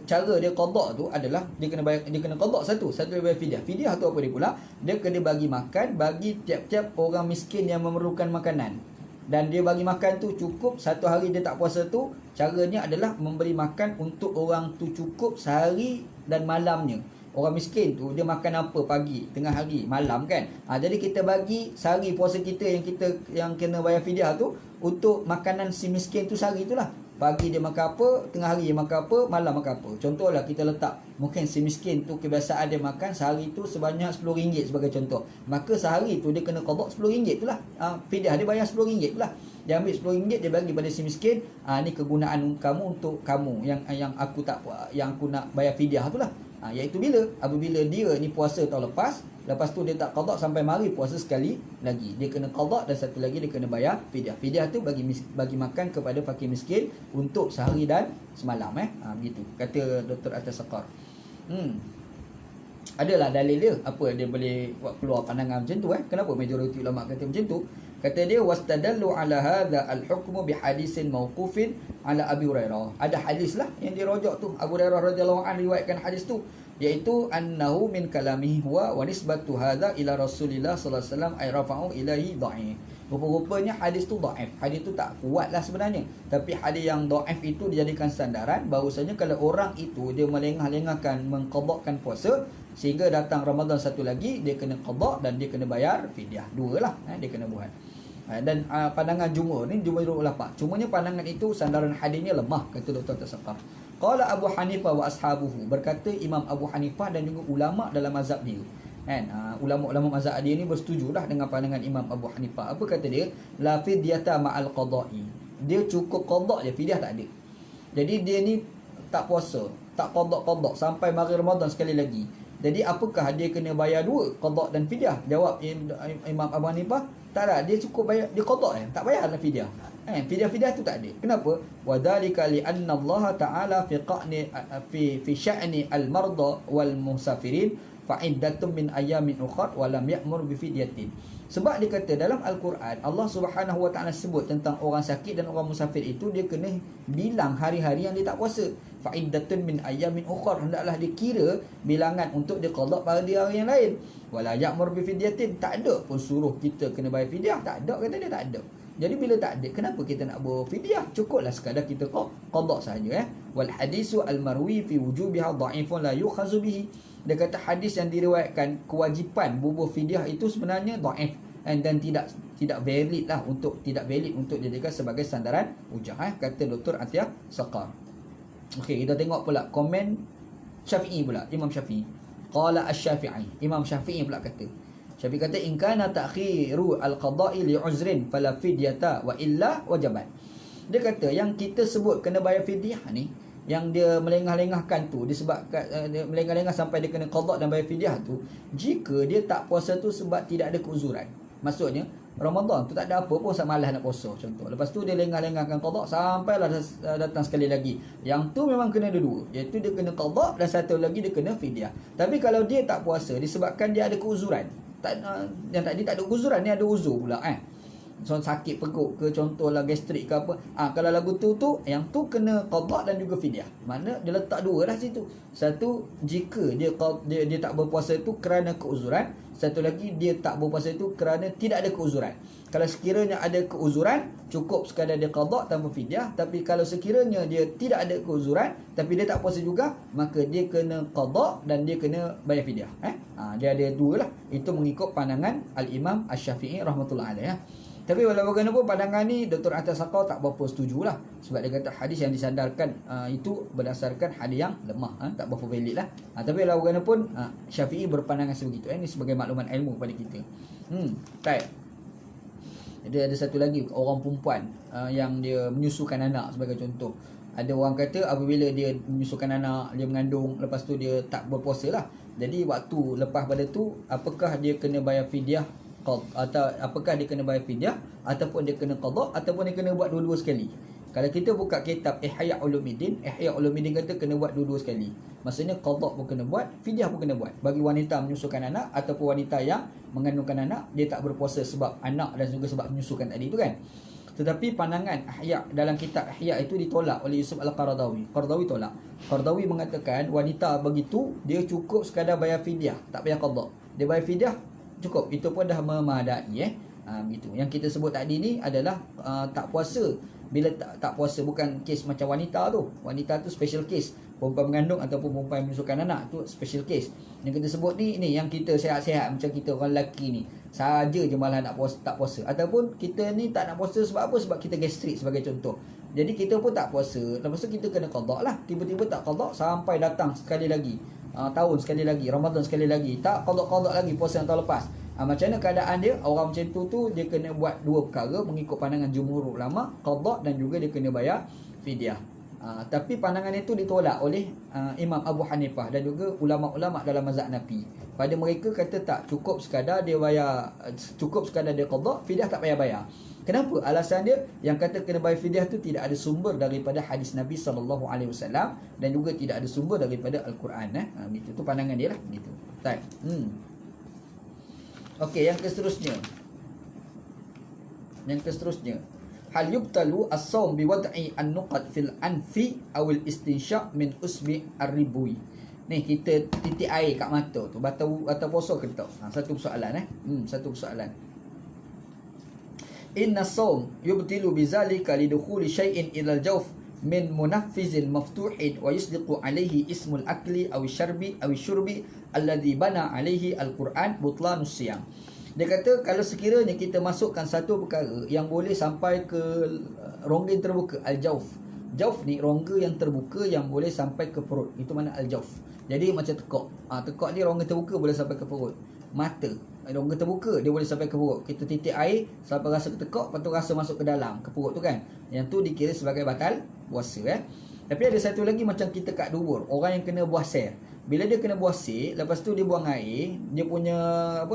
cara dia qada tu adalah dia kena qada satu dia bayar fidyah. Fidyah tu apa dia pula? Dia kena bagi makan bagi tiap-tiap orang miskin yang memerlukan makanan. Dan dia bagi makan tu cukup satu hari dia tak puasa tu, caranya adalah memberi makan untuk orang tu cukup sehari dan malamnya. Orang miskin tu dia makan apa pagi, tengah hari, malam kan. Jadi kita bagi sehari puasa kita yang kena bayar fidyah tu untuk makanan si miskin tu sehari itulah. Pagi dia makan apa, tengah hari dia makan apa, malam makan apa. Contohlah kita letak, mungkin si miskin tu kebiasaan dia makan sehari tu sebanyak RM10 sebagai contoh. Maka sehari tu dia kena qada RM10 tu lah. Fidyah dia bayar RM10 tu lah. Dia ambil RM10 dia bagi pada si miskin. Ni kegunaan kamu untuk kamu yang aku nak bayar fidyah tu lah. Iaitu apabila dia ni puasa tahun lepas tu dia tak qada sampai mari puasa sekali lagi, dia kena qada, dan satu lagi dia kena bayar fidyah. Fidyah tu bagi makan kepada fakir miskin untuk sehari dan semalam. Begitu kata Dr. Atta Saqar. Adalah dalil dia, apa dia boleh buat keluar pandangan macam tu. Kenapa majoriti ulama kata macam tu? Kata dia wastadallu ala hadha al-hukmu bihadisin mauqufin ala Abi Hurairah. Ada hadis lah yang dirujuk tu, Abu Hurairah radhiyallahu anhu riwayatkan hadis tu. iaitu annahu min kalamihi huwa wa nisbatu hadza ila Rasulillah sallallahu alaihi wasallam ay rafa'u ilaihi dhaif. Rupa-rupanya hadis tu dhaif. Hadis tu tak kuat lah sebenarnya. Tapi hadis yang dhaif itu dijadikan sandaran bahawasanya kalau orang itu dia melengah-lengahkan mengqadakkan puasa sehingga datang Ramadan satu lagi, dia kena qada dan dia kena bayar fidyah. Dua lah dia kena buat. Dan pandangan jumhur ni, jumhur ulama, cumanya pandangan itu sandaran hadisnya lemah, kata Dr. Tasaqaf. Qala Abu Hanifah wa ashabuhu, berkata Imam Abu Hanifah dan juga ulama dalam mazhab dia. Kan ulama-ulama mazhab dia ni bersetujulah dengan pandangan Imam Abu Hanifah. Apa kata dia? La fidyata ma'al qada'i. Dia cukup qada je, fidyah tak ada. Jadi dia ni tak puasa, tak qada sampai mari Ramadan sekali lagi. Jadi apakah dia kena bayar dua, qada dan fidyah? Jawab Imam Abu Hanifah, tak ada, dia cukup bayar, dia qada tak bayar lah fidyah. Fidyah tu tak ada. Kenapa? Wa dzalika li anna Allah Ta'ala fi sya'ni al-marda wal musafirin fa'iddatun min ayamin ukhra wa lam ya'mur bi fidyatin. Sebab dia kata dalam Al-Quran, Allah Subhanahu Wa Ta'ala sebut tentang orang sakit dan orang musafir itu dia kena bilang hari-hari yang dia tak puasa. Fa'iddatun min ayamin ukhra, hendaklah dikira bilangan untuk dia qada pada hari yang lain. Wala ya'mur bi fidyatin, tak ada pun suruh kita kena bayar fidyah, tak ada, kata dia tak ada. Jadi bila tak ada, kenapa kita nak buat fidyah? Cukuplah sekadar kita qada saja. Wal hadisu al marwi fi wujubiha dha'ifun la yukhazu bihi. Dia kata hadis yang diriwayatkan kewajipan bubuh fidyah itu sebenarnya dhaif dan tidak valid lah, tidak valid untuk dijadikan sebagai sandaran hujah, kata Dr. Atiyah Saqar. Okey, kita tengok pula komen Syafi'i pula, Imam Syafi'i. Qala asy-Syafi'i, Imam Syafi'i pula kata. Syafi'i kata in kana ta'khiru al-qada'i li uzrin fala fidyata wa illa wajabat. Dia kata yang kita sebut kena bayar fidyah ni, yang dia melengah-lengahkan tu disebabkan dia melengah-lengah sampai dia kena qada dan bayar fidyah tu, jika dia tak puasa tu sebab tidak ada keuzuran. Maksudnya Ramadan tu tak ada apa pun, sangat malas nak puasa contoh. Lepas tu dia lengah-lengahkan qada sampailah datang sekali lagi. Yang tu memang kena dua, iaitu dia kena qada dan satu lagi dia kena fidyah. Tapi kalau dia tak puasa disebabkan dia ada keuzuran, yang tadi tak ada keuzuran, ni ada uzur pula so, sakit perut ke contohlah gastrik ke apa, kalau lagu tu yang tu kena qada dan juga fidyah. Mana dia letak dua lah situ. Satu, jika dia tak berpuasa tu kerana keuzuran. Satu lagi, dia tak berpuasa itu kerana tidak ada keuzuran. Kalau sekiranya ada keuzuran, cukup sekadar dia qada tanpa fidyah. Tapi kalau sekiranya dia tidak ada keuzuran tapi dia tak puasa juga, maka dia kena qada dan dia kena bayar fidyah. Dia ada dua lah. Itu mengikut pandangan Al-Imam Asy-Syafi'i rahmatullah alaih. Tapi walau bagaimanapun pandangan ni Dr. Atiyah Saqar tak berapa setujulah. Sebab dia kata hadis yang disandarkan itu berdasarkan hadis yang lemah, tak berapa valid lah. Tapi walau bagaimanapun Syafi'i berpandangan sebegitu. Ini sebagai makluman ilmu pada kita. Baik. Jadi ada satu lagi orang perempuan yang dia menyusukan anak sebagai contoh. Ada orang kata apabila dia menyusukan anak, dia mengandung, lepas tu dia tak berpuasa lah. Jadi waktu lepas pada tu, apakah dia kena bayar fidyah atau apakah dia kena bayar fidyah ataupun dia kena qada ataupun dia kena buat dua-dua sekali. Kalau kita buka kitab Ihya Ulumuddin kata kena buat dua-dua sekali. Maksudnya qada pun kena buat, fidyah pun kena buat. Bagi wanita menyusukan anak ataupun wanita yang mengandungkan anak, dia tak berpuasa sebab anak dan juga sebab menyusukan tadi itu kan. Tetapi pandangan Ihya dalam kitab Ihya itu ditolak oleh Yusuf Al-Qaradawi. Qaradawi tolak. Qaradawi mengatakan wanita begitu dia cukup sekadar bayar fidyah, tak payah qada. Dia bayar fidyah cukup, itu pun dah memadai begitu. Yang kita sebut tadi ni adalah tak puasa. Bila tak puasa bukan kes macam wanita tu. Wanita tu special case. Perempuan mengandung ataupun perempuan yang menyusukan anak tu special case. Yang kita sebut ni yang kita sihat-sihat macam kita orang lelaki ni, saja je malah nak puasa, tak puasa. Ataupun kita ni tak nak puasa sebab apa? Sebab kita gastrik sebagai contoh. Jadi kita pun tak puasa. Lepas tu kita kena qada lah. Tiba-tiba tak qada sampai datang sekali lagi. Tahun sekali lagi, Ramadan sekali lagi, tak qada lagi puasa yang tahun lepas. Macam mana keadaan dia? Orang macam tu dia kena buat dua perkara mengikut pandangan jumhur ulama, qada dan juga dia kena bayar fidyah. Tapi pandangan itu ditolak oleh Imam Abu Hanifah dan juga ulama-ulama dalam mazhab Hanafi. Pada mereka kata tak, cukup sekadar dia bayar, cukup sekadar dia qada, fidyah tak payah bayar. Kenapa? Alasan dia yang kata kena bayar fidyah tu tidak ada sumber daripada hadis Nabi SAW dan juga tidak ada sumber daripada Al-Quran. Itu pandangan dia lah. Gitu. Baik. Okey, yang seterusnya. Hal yubtalu as-sawm biwad'i an-nuqat fil anfi aw al-istinshaq min usbi ar-ribwi. Ni kita titik air kat mata tu, batal puasa ke tak? Satu persoalan satu persoalan. Inna as-sawm yubtilu bizalika lidukhuli syai'in ila al-jawf min munaffizin maftuhin wa yusdiqu alaihi ismul akli aw syarbi aw syurbi alladhi bana alaihi al-Quran butlanus siyam. Dia kata kalau sekiranya kita masukkan satu perkara yang boleh sampai ke rongga yang terbuka, al-jawf. Jawf ni rongga yang terbuka yang boleh sampai ke perut. Itu mana al-jawf. Jadi macam tekak. Tekak ni rongga terbuka boleh sampai ke perut. Mata, rongga terbuka dia boleh sampai ke perut. Kita titik air sampai rasa ke tekak, lepas tu rasa masuk ke dalam ke perut tu kan. Yang tu dikira sebagai batal puasa Tapi ada satu lagi macam kita kat dubur, orang yang kena buah ser. Bila dia kena buah ser, lepas tu dia buang air, dia punya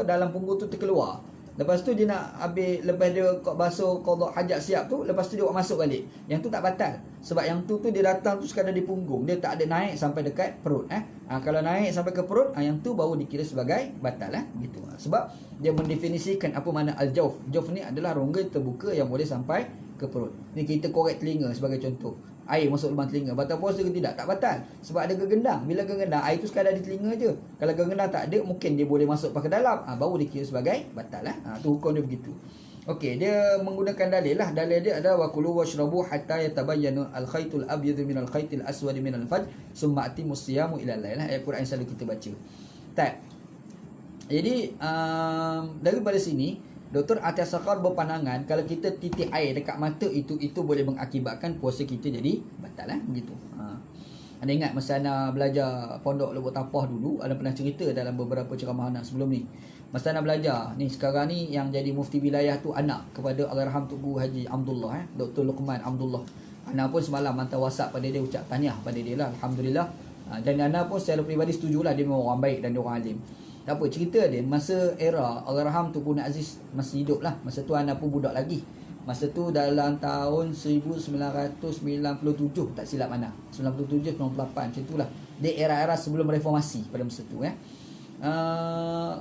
dalam punggung tu terkeluar. Lepas tu dia nak habis, lepas dia basuh qada hajat siap tu, lepas tu dia buat masuk balik. Yang tu tak batal. Sebab yang tu dia datang tu sekadar di punggung, dia tak ada naik sampai dekat perut kalau naik sampai ke perut, yang tu baru dikira sebagai batal gitu. Sebab dia mendefinisikan apa makna al-jawf. Jawf ni adalah rongga terbuka yang boleh sampai ke perut. Ni kita korek telinga sebagai contoh. Air masuk lubang telinga, batal puasa ke tidak? Tak batal. Sebab ada gegendang. Bila gegendang, air tu sekadar di telinga je. Kalau gegendang tak ada, mungkin dia boleh masuk pakai dalam. Baru dikira sebagai batal tu hukum dia begitu. Okey, dia menggunakan dalil lah. Dalil dia adalah wa kulu washrabu hatta yatabayyana al-khaytul abyad min al-khaytil aswad min al-fajr summa atimus siyamu ila al-lail. Ayat Quran yang selalu kita baca. Jadi daripada sini Dr. Atas Sakar berpandangan kalau kita titik air dekat mata itu boleh mengakibatkan puasa kita jadi batal begitu. Anda ingat masa anda belajar pondok Lubuk Tapah dulu, ada pernah cerita dalam beberapa ceramah anak sebelum ni. Masa anda belajar ni, sekarang ni yang jadi mufti wilayah tu anak kepada Allahyarham Tugu Haji Abdullah Dr. Luqman Abdullah. Ana pun semalam hantar WhatsApp pada dia, ucap tahniah pada dia lah, alhamdulillah. Dan ana pun secara peribadi setujulah dia memang orang baik dan dia orang alim. Tak apa, cerita dia masa era Allahyarham Tunku Aziz masih hidup lah. Masa tu anak pun budak lagi. Masa tu dalam tahun 1997 tak silap anak. 97, 98 macam itulah. Dia era-era sebelum reformasi pada masa tu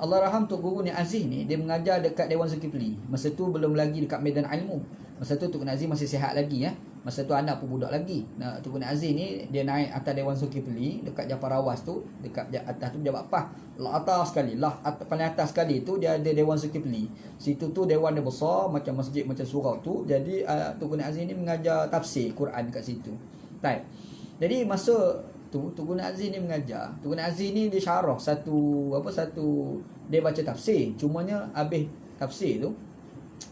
Allahyarham Tunku Aziz ni dia mengajar dekat Dewan Zulkifli. Masa tu belum lagi dekat medan ilmu. Masa tu Tunku Aziz masih sihat lagi Masa tu anak pun budak lagi. Tunku Aziz ni dia naik atas Dewan Zulkifli dekat Jafar Awas tu, dekat atas tu pejabat PAS. Atas sekali lah, paling atas sekali tu dia ada Dewan Zulkifli. Situ tu dewan dia besar macam masjid, macam surau tu. Jadi Tunku Aziz ni mengajar tafsir Quran kat situ. Jadi masa tu Tunku Aziz ni mengajar. Tunku Aziz ni dia syarah satu dia baca tafsir. Cumanya habis tafsir tu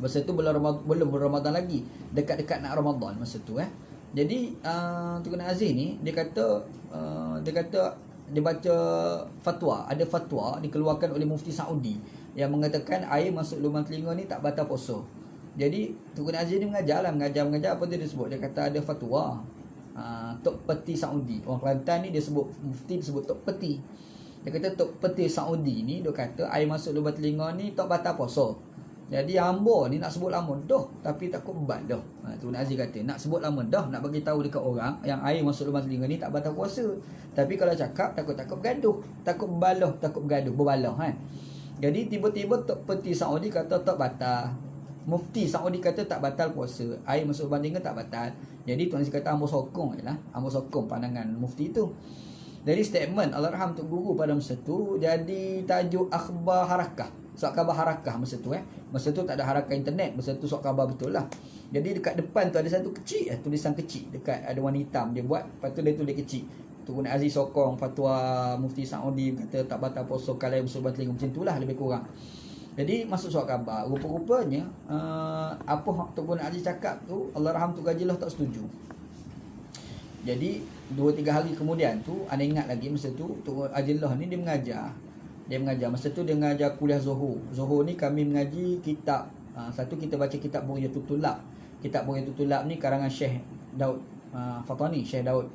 masa tu belum Ramadan lagi, dekat-dekat nak Ramadan masa tu Jadi Tunku Aziz ni dia kata dia baca fatwa. Ada fatwa dikeluarkan oleh Mufti Saudi yang mengatakan air masuk lubang telinga ni tak batal puasa. Jadi Tunku Aziz ni mengajar apa dia sebut. Dia kata ada fatwa Tok Peti Saudi. Orang Kelantan ni dia sebut mufti, dia sebut Tok Peti. Dia kata Tok Peti Saudi ni dia kata air masuk lubang telinga ni tak batal puasa. Jadi hamba ni nak sebut lama dah, tapi takut beban dah. Tu Aziz kata nak sebut lama dah, nak bagi tahu dekat orang yang air masuk lubang telinga ni tak batal puasa. Tapi kalau cakap takut bergaduh, takut berbalah Jadi tiba-tiba Tok Peti Saudi kata tak batal. Mufti Saudi kata tak batal puasa, air masuk lubang telinga tak batal. Jadi Tuan Aziz kata hamba sokong pandangan mufti tu. Jadi statement Allahyarham Tok Guru pada masa tu jadi tajuk akhbar harakah. Surat khabar harakah masa tu Masa tu tak ada harakah internet. Masa tu surat khabar betul lah. Jadi dekat depan tu ada satu kecil tulisan kecil. Dekat ada warna hitam dia buat. Lepas tu dia tulis kecil. Tunku Aziz sokong fatwa Mufti Saudi kata tak batal puasa kalau masuk lubang telinga. Macam tu lah lebih kurang. Jadi masuk surat khabar. Rupa-rupanya apa Tunku Aziz cakap tu Allahyarham Tunku Haji tak setuju. Jadi 2-3 hari kemudian tu anda ingat lagi masa tu Tunku Haji ni dia mengajar. Masa tu dia mengajar kuliah Zuhur. Zuhur ni kami mengaji kitab. Satu kita baca kitab Bugyatul Tulab. Kitab Bugyatul Tulab ni karangan Syekh Daud Fatani. Syekh Daud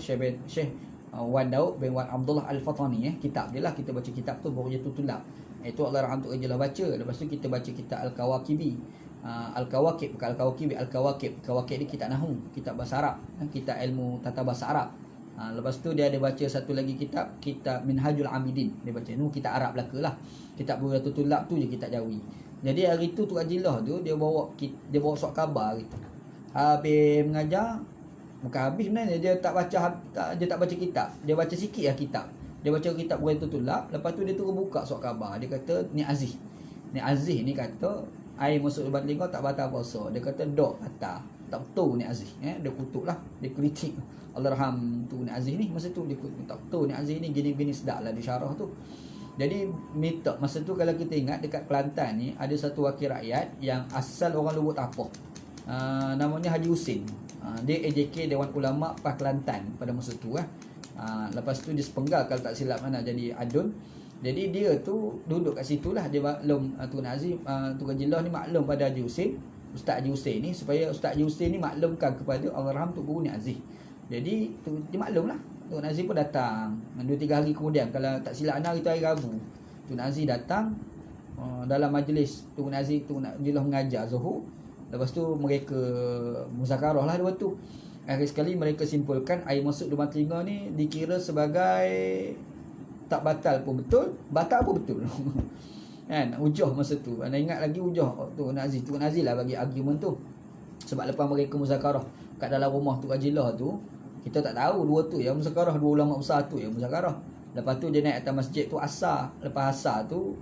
Syekh Wan Daud bin Wan Abdullah Al-Fatani kitab dia lah. Kita baca kitab tu Bugyatul Tulab. Itu Allahyarham Tok Haji baca. Lepas tu kita baca kitab Al-Kawakibi. Al-Kawakib bukan Al-Kawakibi, Al-Kawakib. Kawakib ni kitab Nahu, kitab bahasa Arab, kitab ilmu tata bahasa Arab. Lepas tu dia ada baca satu lagi kitab Minhajul Amidin. Dia baca ni kitab Arab belaka lah. Kitab Bugyatul Tulab tu je kitab Jawi. Jadi hari tu Tok Haji tu dia bawa surat khabar hari tu. Habis mengajar Bukan habis sebenarnya, dia tak baca dia tak baca kitab. Dia baca sikit lah kitab. Dia baca kitab Bughyatul Tulab, lepas tu dia terus buka surat khabar. Dia kata ni Aziz. Ni Aziz ni kata air masuk lubang telinga tak batal puasa. Dia kata dok batal. Tak betul ni Aziz. Dia kutuk lah, dia kritik. Allahyarham tu ni Aziz ni masa tu dia kutuk. Tak betul ni Aziz ni gini-gini sedap lah di syarah tu. Jadi minta masa tu kalau kita ingat dekat Kelantan ni ada satu wakil rakyat yang asal orang Lubuk Tapah. Namanya Haji Husin. Dia AJK Dewan Ulama Pah Kelantan pada masa tu lepas tu dia sepenggal kalau tak silap nak jadi adun. Jadi dia tu duduk kat situ lah. Dia maklum Tuan Aziz, Tuan Jilah ni maklum pada Haji Husin, Ustaz Haji Husin ni, supaya Ustaz Haji Husin ni maklumkan kepada Allahyarham Tok Guru ni Aziz. Jadi tu dia maklum lah. Tuan Aziz pun datang 2-3 hari kemudian, kalau tak silap hari tu hari Rabu, Tuan Aziz datang dalam majlis Tuan Aziz, Tuan Jilah mengajar Zuhur. Lepas tu mereka muzakarah lah dua tu. Akhir sekali mereka simpulkan air masuk lubang telinga ni dikira sebagai tak batal pun betul, batal pun betul. Kan, ujah masa tu. Anda ingat lagi ujah Tuan Aziz lah bagi argument tu. Sebab lepas mereka muzakarah kat dalam rumah tu Ajilah tu, kita tak tahu dua tu yang muzakarah, dua ulama besar tu yang muzakarah. Lepas tu dia naik atas masjid tu asar. Lepas asar tu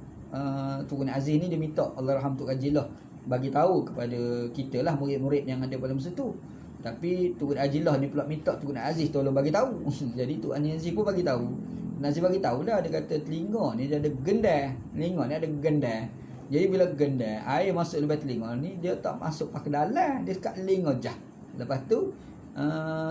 Tuan Aziz ni dia minta Allahyarham Tok Ajilah bagi tahu kepada kita lah, murid-murid yang ada pada masa tu. Tapi Tuan Ajilah ni pula minta Tuan Aziz tolong bagi tahu. Jadi Tuan Aziz pun bagi tahu. Tuan Aziz bagi tahu dah, dia kata telinga ni dia ada gendai. Telinga ni ada gendai. Jadi bila gendai, air masuk lubang telinga ni dia tak masuk ke dalam, dia dekat telinga jah. Lepas tu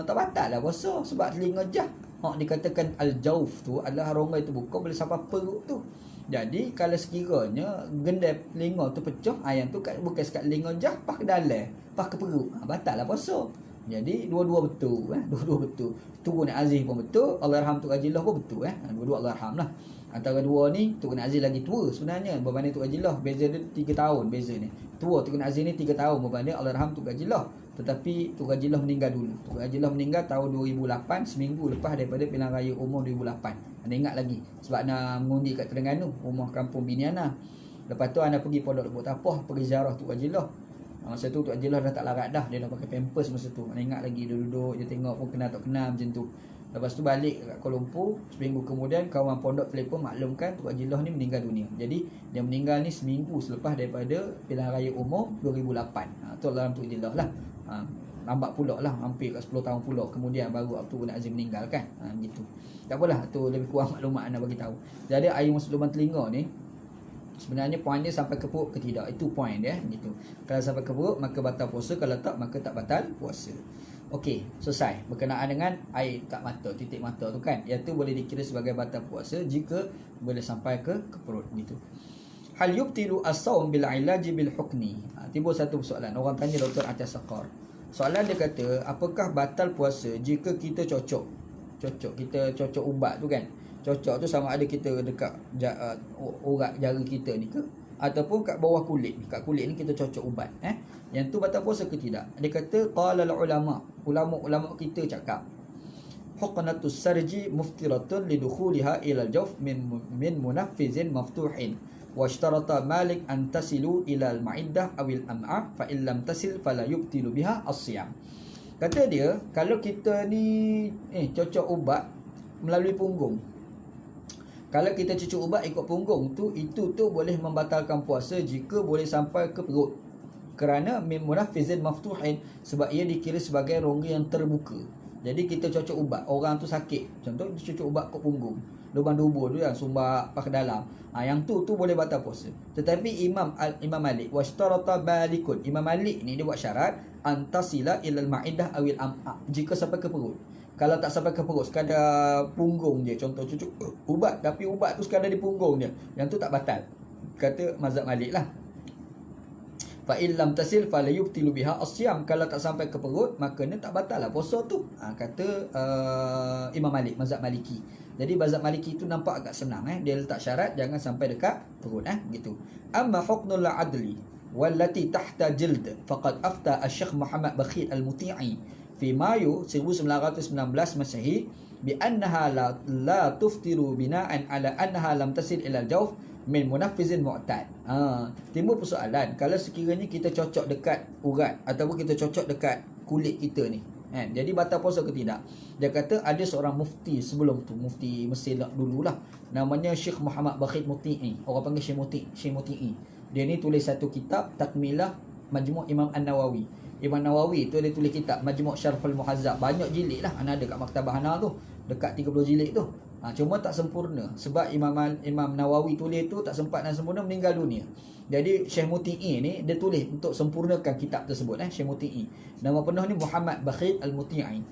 tak batal lah puasa sebab telinga jah. Dikatakan al-jauf tu adalah rongga itu buka boleh sampai perut tu. Jadi kalau sekiranya gendai telinga tu pecah, ayam tu bukan sekat telinga jah, pas ke dalam, pas ke perut, batal lah puasa. Jadi dua-dua betul, dua-dua betul. Tuan Aziz pun betul, Allahyarham Tok Ajilah pun betul, dua-dua Allahyarham lah. Antara dua ni Tuan Aziz lagi tua sebenarnya berbanding Tok Ajilah, beza dia 3 tahun beza ni. Tua Tuan Aziz ni 3 tahun berbanding Allahyarham Tok Ajilah. Tetapi Tok Ajilah meninggal dulu. Tok Ajilah meninggal tahun 2008, seminggu lepas daripada pilihan raya umum 2008. Anda ingat lagi sebab nak mengundi kat Terengganu, rumah kampung Biniana. Lepas tu anda pergi Pondok Lubuk Tapah, pergi ziarah Tok Ajilah. Masa tu Tok Ajilah dah tak larat dah, dia dah pakai pampers masa tu. Anda ingat lagi dia duduk, dia tengok pun kenal tak kenal macam tu. Lepas tu balik kat Kuala Lumpur, seminggu kemudian kawan pondok telefon maklumkan Tok Ajilah ni meninggal dunia. Jadi dia meninggal ni seminggu selepas daripada pilihan raya umum 2008. Tu dalam Tok Ajilah lah. Lambat pula lah, hampir kat 10 tahun pula kemudian baru Abdul Aziz meninggal kan. Gitu. Tak apalah, tu lebih kurang maklumat anda bagi tahu. Jadi air masuk lubang telinga ni sebenarnya poin dia sampai ke perut ke tidak, itu poin dia gitu. Kalau sampai ke perut maka batal puasa, kalau tak maka tak batal puasa. Okey, selesai. Berkenaan dengan air kat mata, titik mata tu kan, iaitu boleh dikira sebagai batal puasa jika boleh sampai ke perut gitu. Hal yubtilu as-saum bil ilaji bil hukmi. Timbul satu persoalan. Orang tanya Dr. Atas Saqar. Soalan dia kata, apakah batal puasa jika kita cocok, kita cocok ubat tu kan. Cocok tu sama ada kita dekat urat jari kita ni ke, ataupun kat bawah kulit ni, kat kulit ni kita cocok ubat. Yang tu batal puasa ke tidak? Dia kata qala ulama kita cakap huqnatus sarji muftiratun lidukhuliha ila al-jawf min munaffizin maftuhin wa ishtarata Malik an tasilu ila al-ma'iddah aw al-am'a fa in lam tasil fala yubtilu biha as-siyam. Kata dia kalau kita ni cocok ubat melalui punggung, kalau kita cucuk ubat ikut punggung tu, itu tu boleh membatalkan puasa jika boleh sampai ke perut. Kerana min munaffizin maftuhin, sebab ia dikira sebagai rongga yang terbuka. Jadi kita cocok ubat, orang tu sakit, contoh cucuk ubat kat punggung, lubang dubur tu yang sumbat ke dalam. Yang tu boleh batal puasa. Tetapi Imam Malik washtarata balikun, Imam Malik ni dia buat syarat antasila ilal ma'idah awil am'a, jika sampai ke perut. Kalau tak sampai ke perut, sekadar punggung je, contoh cucuk ubat, tapi ubat tu sekadar di punggung je, yang tu tak batal, kata mazhab Malik lah. Fa illam tasil fala yubtilu biha as-siyam, kalau tak sampai ke perut maka ni tak batal lah puasa tu, kata Imam Malik, mazhab Maliki. Jadi mazhab Maliki tu nampak agak senang, dia letak syarat jangan sampai dekat perut, gitu. Amma huknul adli wallati tahta jild faqad afta Asy-Syaikh Muhammad Bakhit Al-Muti'i fi Mayu 1919 Masehi bi annaha la tuftiru bina'an ala annaha lam tasil ila al-jawf min munaffizin mu'tad. Timbul persoalan, kalau sekiranya kita cocok dekat urat ataupun kita cocok dekat kulit kita ni, kan? Jadi batal puasa ke tidak? Dia kata ada seorang mufti sebelum tu, mufti Mesir dululah, namanya Syekh Muhammad Bakhit Muti'i. Orang panggil Syekh Muti'i. Dia ni tulis satu kitab Takmilah Majmu' Imam An-Nawawi. Imam Nawawi tu dia tulis kitab Majmu' Syarhul Muhazzab. Banyak jilid lah. Ana dekat Maktabah Hana tu. Dekat 30 jilid tu. Cuma tak sempurna. Sebab Imam Nawawi tulis tu tak sempat dan sempurna, meninggal dunia. Jadi Syekh Muti'i ni dia tulis untuk sempurnakan kitab tersebut. Syekh Muti'i. Nama penuh ni Muhammad Bakhit Al-Muti'i.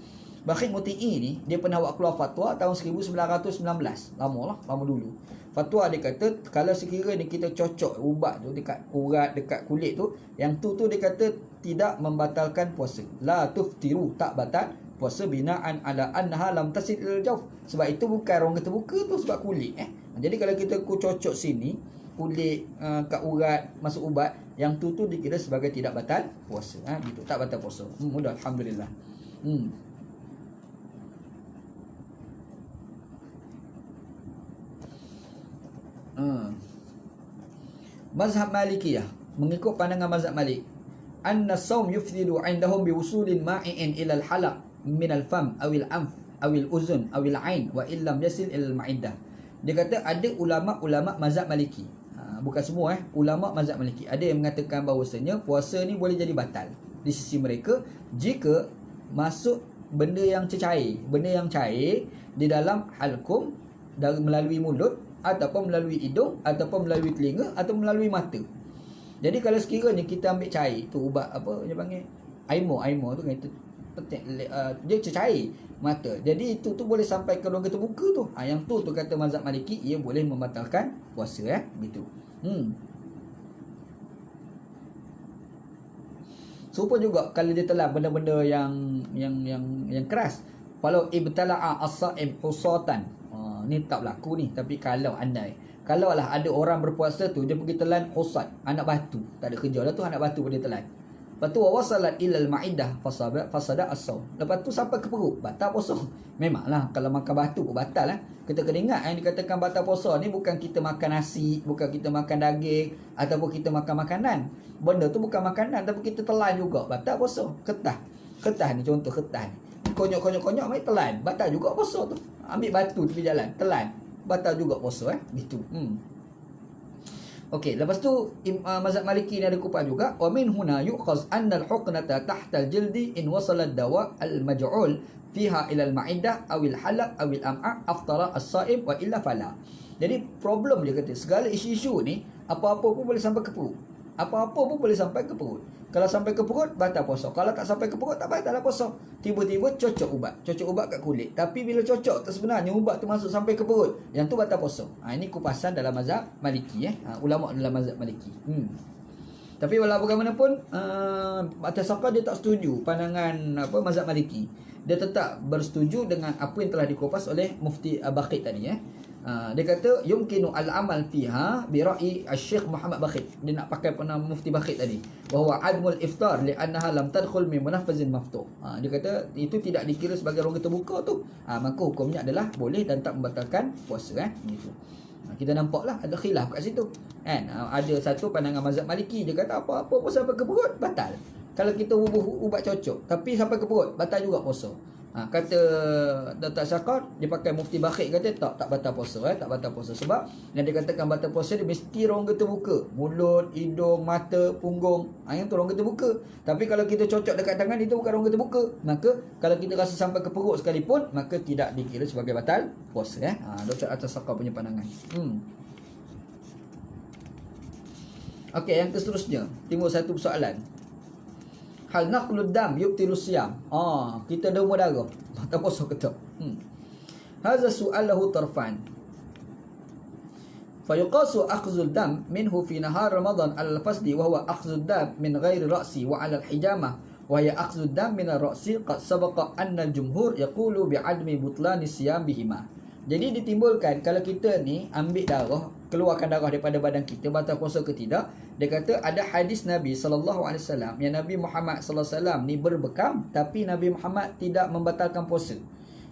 Bakhit Muti'i ni dia pernah buat keluar fatwa tahun 1919. Lama lah, lama dulu. Fatwa dia kata kalau sekiranya kita cocok ubat tu dekat urat, dekat kulit tu, yang tu dia kata tidak membatalkan puasa. La tuftiru, tak batal puasa bina'an ala annaha lam tasil ilal jawf. Sebab itu bukan orang kata buka tu sebab kulit. Jadi kalau kita cocok sini kulit kat urat masuk ubat, yang tu dikira sebagai tidak batal puasa. Gitu, tak batal puasa. Mudah, alhamdulillah. Mazhab Malikiyah, mengikut pandangan mazhab Malik, anna saum yufdidu indahum biwusulin ma'i'in ila al-halaq min al-fam awil anf awil uzun awil ain wa illam yasil ila al-ma'iddah. Dia kata ada ulama-ulama mazhab Maliki, bukan semua ulama mazhab Maliki, ada yang mengatakan bahawasanya puasa ni boleh jadi batal di sisi mereka jika masuk benda yang cecair, benda yang cair di dalam halkum dari melalui mulut ataupun melalui hidung ataupun melalui telinga atau melalui mata. Jadi kalau sekiranya kita ambil cair tu, ubat apa dia panggil aimo tu kan, itu dia cecair mata. Jadi itu boleh sampai ke rongga terbuka tu. Yang tu kata mazhab Maliki ia boleh membatalkan puasa gitu. Serupa juga kalau dia telan benda-benda yang keras. Kalau ibtala'a as-sa'im husatan. Ni tak berlaku ni, tapi kalau andai kalaulah ada orang berpuasa tu dia pergi telan husat, anak batu, tak ada kerja lah tu, anak batu dia telan. Lepas tu wasalat ilal ma'idah fasada as-saum. Lepas tu sampai ke perut, batal puasa. Memanglah kalau makan batu pun batal lah. Kita kena ingat yang dikatakan batal puasa ni bukan kita makan nasi, bukan kita makan daging ataupun kita makan makanan. Benda tu bukan makanan tapi kita telan juga, batal puasa. Ketah ni contoh ketah ni. Konyok mai telan, batal juga puasa tu. Ambil batu tepi jalan, telan, batal juga puasa gitu. Okey, lepas tu mazhab Maliki ni ada kupas juga. Wa min huna yu'khaz anna al-huqnata tahta al-jildi in wasala ad-dawa al-maj'ul fiha ila al-ma'idah aw al-halaq aw al-am'a aftara as-sa'im wa illa fala. Jadi problem dia kata segala isu-isu ni apa-apa pun boleh sampai ke perut. Apa-apa pun boleh sampai ke perut. Kalau sampai ke perut batal puasa. Kalau tak sampai ke perut tak batal lah puasa. Tiba-tiba cocok ubat kat kulit. Tapi bila cocok tu sebenarnya ubat tu masuk sampai ke perut, yang tu batal puasa. Ini kupasan dalam mazhab Maliki ulama dalam mazhab Maliki. Tapi walau bagaimanapun atas saka dia tak setuju pandangan mazhab Maliki. Dia tetap bersetuju dengan apa yang telah dikupas oleh Mufti Bakhit tadi. Dia kata yumkinu al-amal fiha bi ra'i Syekh Muhammad Bakhit. Dia nak pakai pernah Mufti Bakhit tadi, bahawa admul iftar li'annaha lam tadkhul min munaffazin maftuh. Dia kata itu tidak dikira sebagai rongga terbuka tu. Maka hukumnya adalah boleh dan tak membatalkan puasa gitu. Kita nampaklah ada khilaf kat situ kan. Ada satu pandangan mazhab Maliki, dia kata apa-apa pun sampai ke perut batal. Kalau kita ubat cocok tapi sampai ke perut batal juga puasa. Kata Dr. Syakar, dia pakai Mufti Bakhit, kata tak batal puasa tak batal puasa. Sebab yang dia katakan batal puasa dia mesti rongga terbuka, mulut, hidung, mata, punggung, yang tu rongga terbuka. Tapi kalau kita cocok dekat tangan, itu bukan rongga terbuka. Maka kalau kita rasa sampai ke perut sekalipun, maka tidak dikira sebagai batal puasa. Dr. Syakar punya pandangan. Okey, yang seterusnya timbul satu persoalan. Hal naqlud dam yubtilu siyam. Kita derma darah, batal puasa ke tak? Hadza su'alahu tarfan. Fa yuqasu akhdhul dam minhu fi nahar Ramadan al-fasdi wa huwa akhdhud dam min ghairi ra'si wa 'ala al-hijamah wa hiya akhdhud dam min ar-ra'si qad sabaqa anna al-jumhur yaqulu bi'admi butlani siyam bihima. Jadi ditimbulkan kalau kita ni ambil darah, keluarkan darah daripada badan kita, batal puasa ke tidak? Dia kata ada hadis Nabi SAW yang Nabi Muhammad SAW ni berbekam, tapi Nabi Muhammad tidak membatalkan puasa.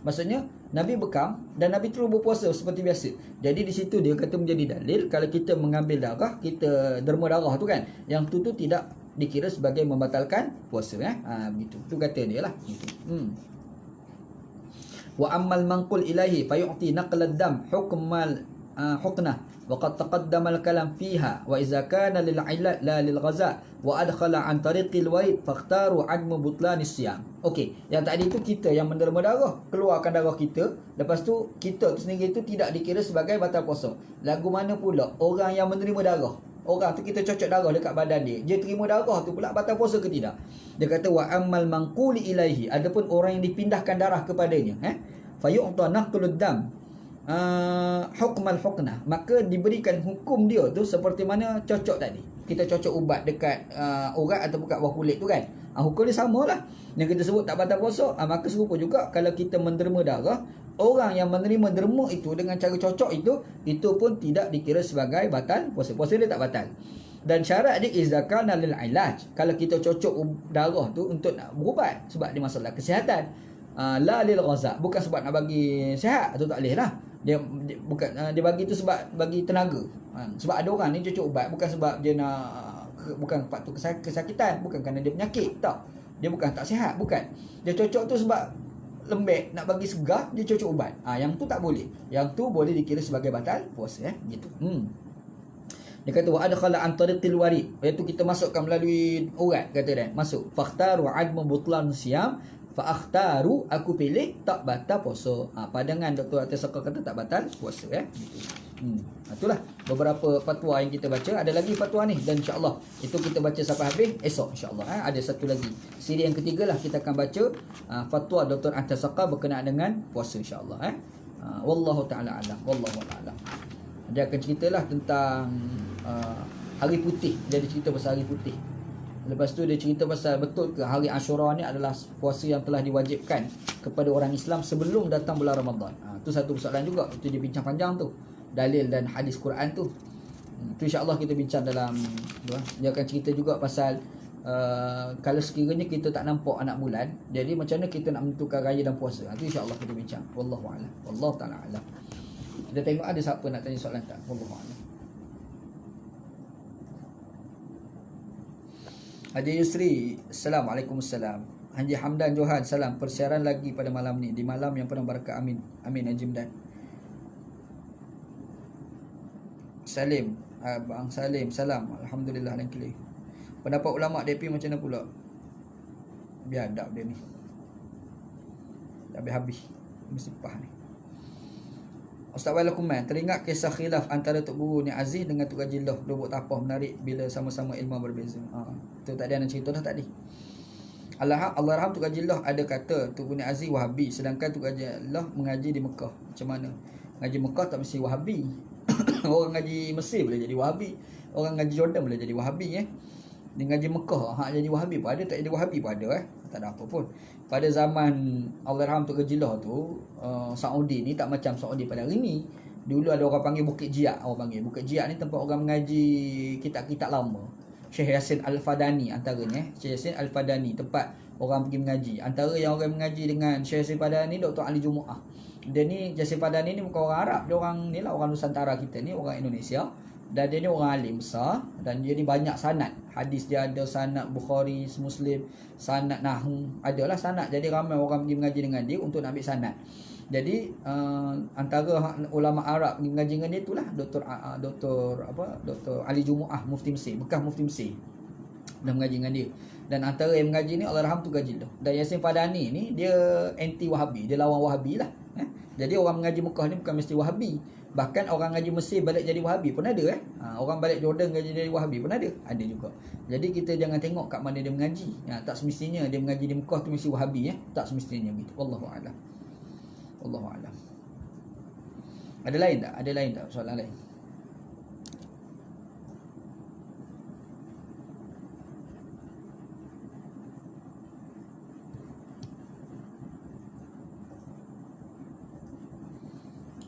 Maksudnya Nabi bekam dan Nabi terus berpuasa seperti biasa. Jadi di situ dia kata menjadi dalil kalau kita mengambil darah, kita derma darah tu kan, yang tu tidak dikira sebagai membatalkan puasa begitu. Tu kata dia lah gitu. Wa ammal manqul ilahi fayu'ti naqlad dam hukmal huknah wa qad taqaddama al-kalam fiha wa idza kana lil 'illat la lil ghaza wa adkhala an tariqil warid fakhtaru 'admu butlan as-siyam. Okey, yang tadi tu kita yang menderma darah, keluarkan darah kita, lepas tu kita tu sendiri tu tidak dikira sebagai batal puasa. Lagu mana pula orang yang menerima darah, orang tu kita cocok darah dekat badan dia terima darah tu pula batal puasa ke tidak? Dia kata wa ammal manquli ilaihi, adapun orang yang dipindahkan darah kepadanya, fayu'ta naqlud dam hukmal huknah, maka diberikan hukum dia tu seperti mana cocok tadi. Kita cocok ubat dekat urat atau dekat bawah kulit tu kan, hukum dia samalah yang kita sebut tak batal puasa. Maka serupa juga kalau kita menderma darah, orang yang menerima derma itu dengan cara cocok itu pun tidak dikira sebagai batal puasa. Puasa dia tak batal. Dan syarat dia izakana lil ilaj, kalau kita cocok darah tu untuk nak berubat sebab dia masalah kesihatan, la lil ghaza, bukan sebab nak bagi sihat atau tak boleh lah. Dia bukan dia bagi tu sebab bagi tenaga. Sebab ada orang ni cocok ubat bukan sebab dia nak, bukan faktor kesakitan, bukan kerana dia penyakit, tak. Dia bukan tak sihat, bukan. Dia cocok tu sebab lembek, nak bagi segar, dia cocok ubat. Yang tu tak boleh. Yang tu boleh dikira sebagai batal puasa gitu. Dia kata wa adkhala an tariqil warid, iaitu kita masukkan melalui urat, kata dia. Masuk fakhtaru admu butlan siyam, fa akhtaru, aku pilih tak batal puasa. Pandangan Dr. Atisaka kata tak batal puasa gitu. Itulah beberapa fatwa yang kita baca. Ada lagi fatwa ni dan insya-Allah itu kita baca sampai habis esok insya-Allah. Ada satu lagi siri yang ketiga lah kita akan baca fatwa Dr. Atisaka berkenaan dengan puasa insya-Allah. Wallahu taala alam. Wallahu a'lam. Dia akan ceritalah tentang hari putih. Dia ada cerita pasal hari putih. Lepas tu dia cerita pasal betul ke hari Ashura ni adalah puasa yang telah diwajibkan kepada orang Islam sebelum datang bulan Ramadan. Tu satu persoalan juga. Itu dia bincang panjang tu. Dalil dan hadis Quran tu. Tu insya-Allah kita bincang dalam dia akan cerita juga pasal kalau sekiranya kita tak nampak anak bulan, jadi macam mana kita nak menentukan raya dan puasa. Tu insya-Allah kita bincang. Wallahu a'lam. Wallahu taala alam. Kita tengok ada siapa nak tanya soalan tak? Wallahu a'lam. Haji Yusri, Assalamualaikum. Haji Hamdan Johan, salam. Persiaran lagi pada malam ni, di malam yang penuh berkah. Amin. Amin Haji Hamdan. Salim, Abang Salim, salam. Alhamdulillah dan kili. Pendapat ulama DP macam mana pula? Biadab dia ni. Tak habis-habis. Mesti pah ni. Ustaz Walakuman, teringat kisah khilaf antara Tok Guru Ni Aziz dengan Tok Haji Loh. Dua buat tapah menarik bila sama-sama ilmu berbeza. Itu tadi ada cerita dah tadi. Allahyarham Tok Haji Loh ada kata Tok Guru Ni Aziz Wahabi, sedangkan Tok Haji Loh mengaji di Mekah. Macam mana? Ngaji Mekah tak mesti Wahabi. Orang ngaji Mesir boleh jadi Wahabi. Orang ngaji Jordan boleh jadi Wahabi Dia ngaji Mekah jadi Wahabi pun ada, tak jadi Wahabi pun ada Tak ada apa pun. Pada zaman Allahyarham Tok Haji Loh tu, Saudi ni tak macam Saudi pada hari ni. Dulu ada orang panggil Bukit Jiak. Orang panggil Bukit Jiak ni tempat orang mengaji kitab-kitab lama. Syekh Yasin Al-Fadani antaranya. Syekh Yasin Al-Fadani tempat orang pergi mengaji. Antara yang orang mengaji dengan Syekh Yasin Al-Fadani, Dr. Ali Jumu'ah. Dia ni, Yasin Al-Fadani ni bukan orang Arab. Dia orang ni lah, orang Nusantara kita ni, orang Indonesia. Dan dia ni orang alim besar. Dan dia ni banyak sanad. Hadis dia ada sanad Bukhari, Muslim, sanad Nahu. Adalah sanad. Jadi ramai orang pergi mengaji dengan dia untuk nak ambil sanad. Jadi antara ulama Arab pergi mengaji dengan dia itulah Dr. Ali Jumu'ah, Mufti Mesir, bekas Mufti Mesir. Dah mengaji dengan dia. Dan antara yang mengaji ni Allahyarham Tok Haji Loh. Dan Yasin Fadani ni dia anti Wahabi, dia lawan Wahabi lah. Jadi orang mengaji Mekah ni bukan mesti Wahabi. Bahkan orang ngaji Mesir balik jadi Wahabi pun ada Orang balik Jordan jadi Wahabi pun ada juga. Jadi kita jangan tengok kat mana dia mengaji. Tak semestinya dia mengaji di Mekah tu mesti Wahabi Tak semestinya begitu. Wallahu a'lam. Wallahu a'lam. Ada lain tak? Ada lain tak soalan lain?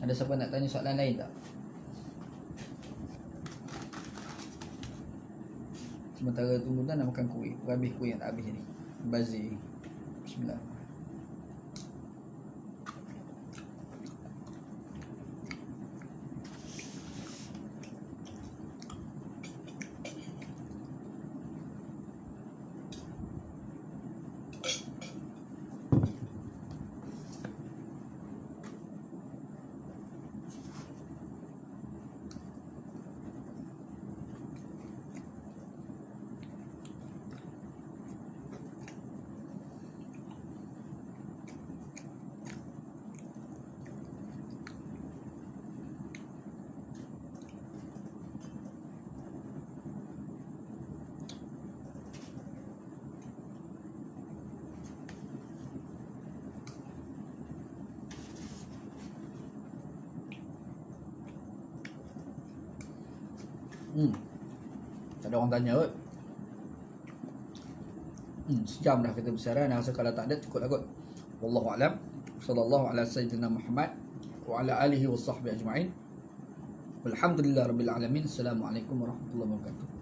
Ada siapa nak tanya soalan lain tak? Sementara tunggu nak makan kuih. Habis kuih yang tak habis ni. Bazir. Bismillah. Tak ada orang tanya kot. Sejam dah kita bersiaran. Rasa kalau tak ada cukup lah kot. Wallahu a'lam. Sallallahu ala sayyidina Muhammad wa ala alihi wa sahbihi ajma'in. Walhamdulillah rabbil alamin. Assalamualaikum warahmatullahi wabarakatuh.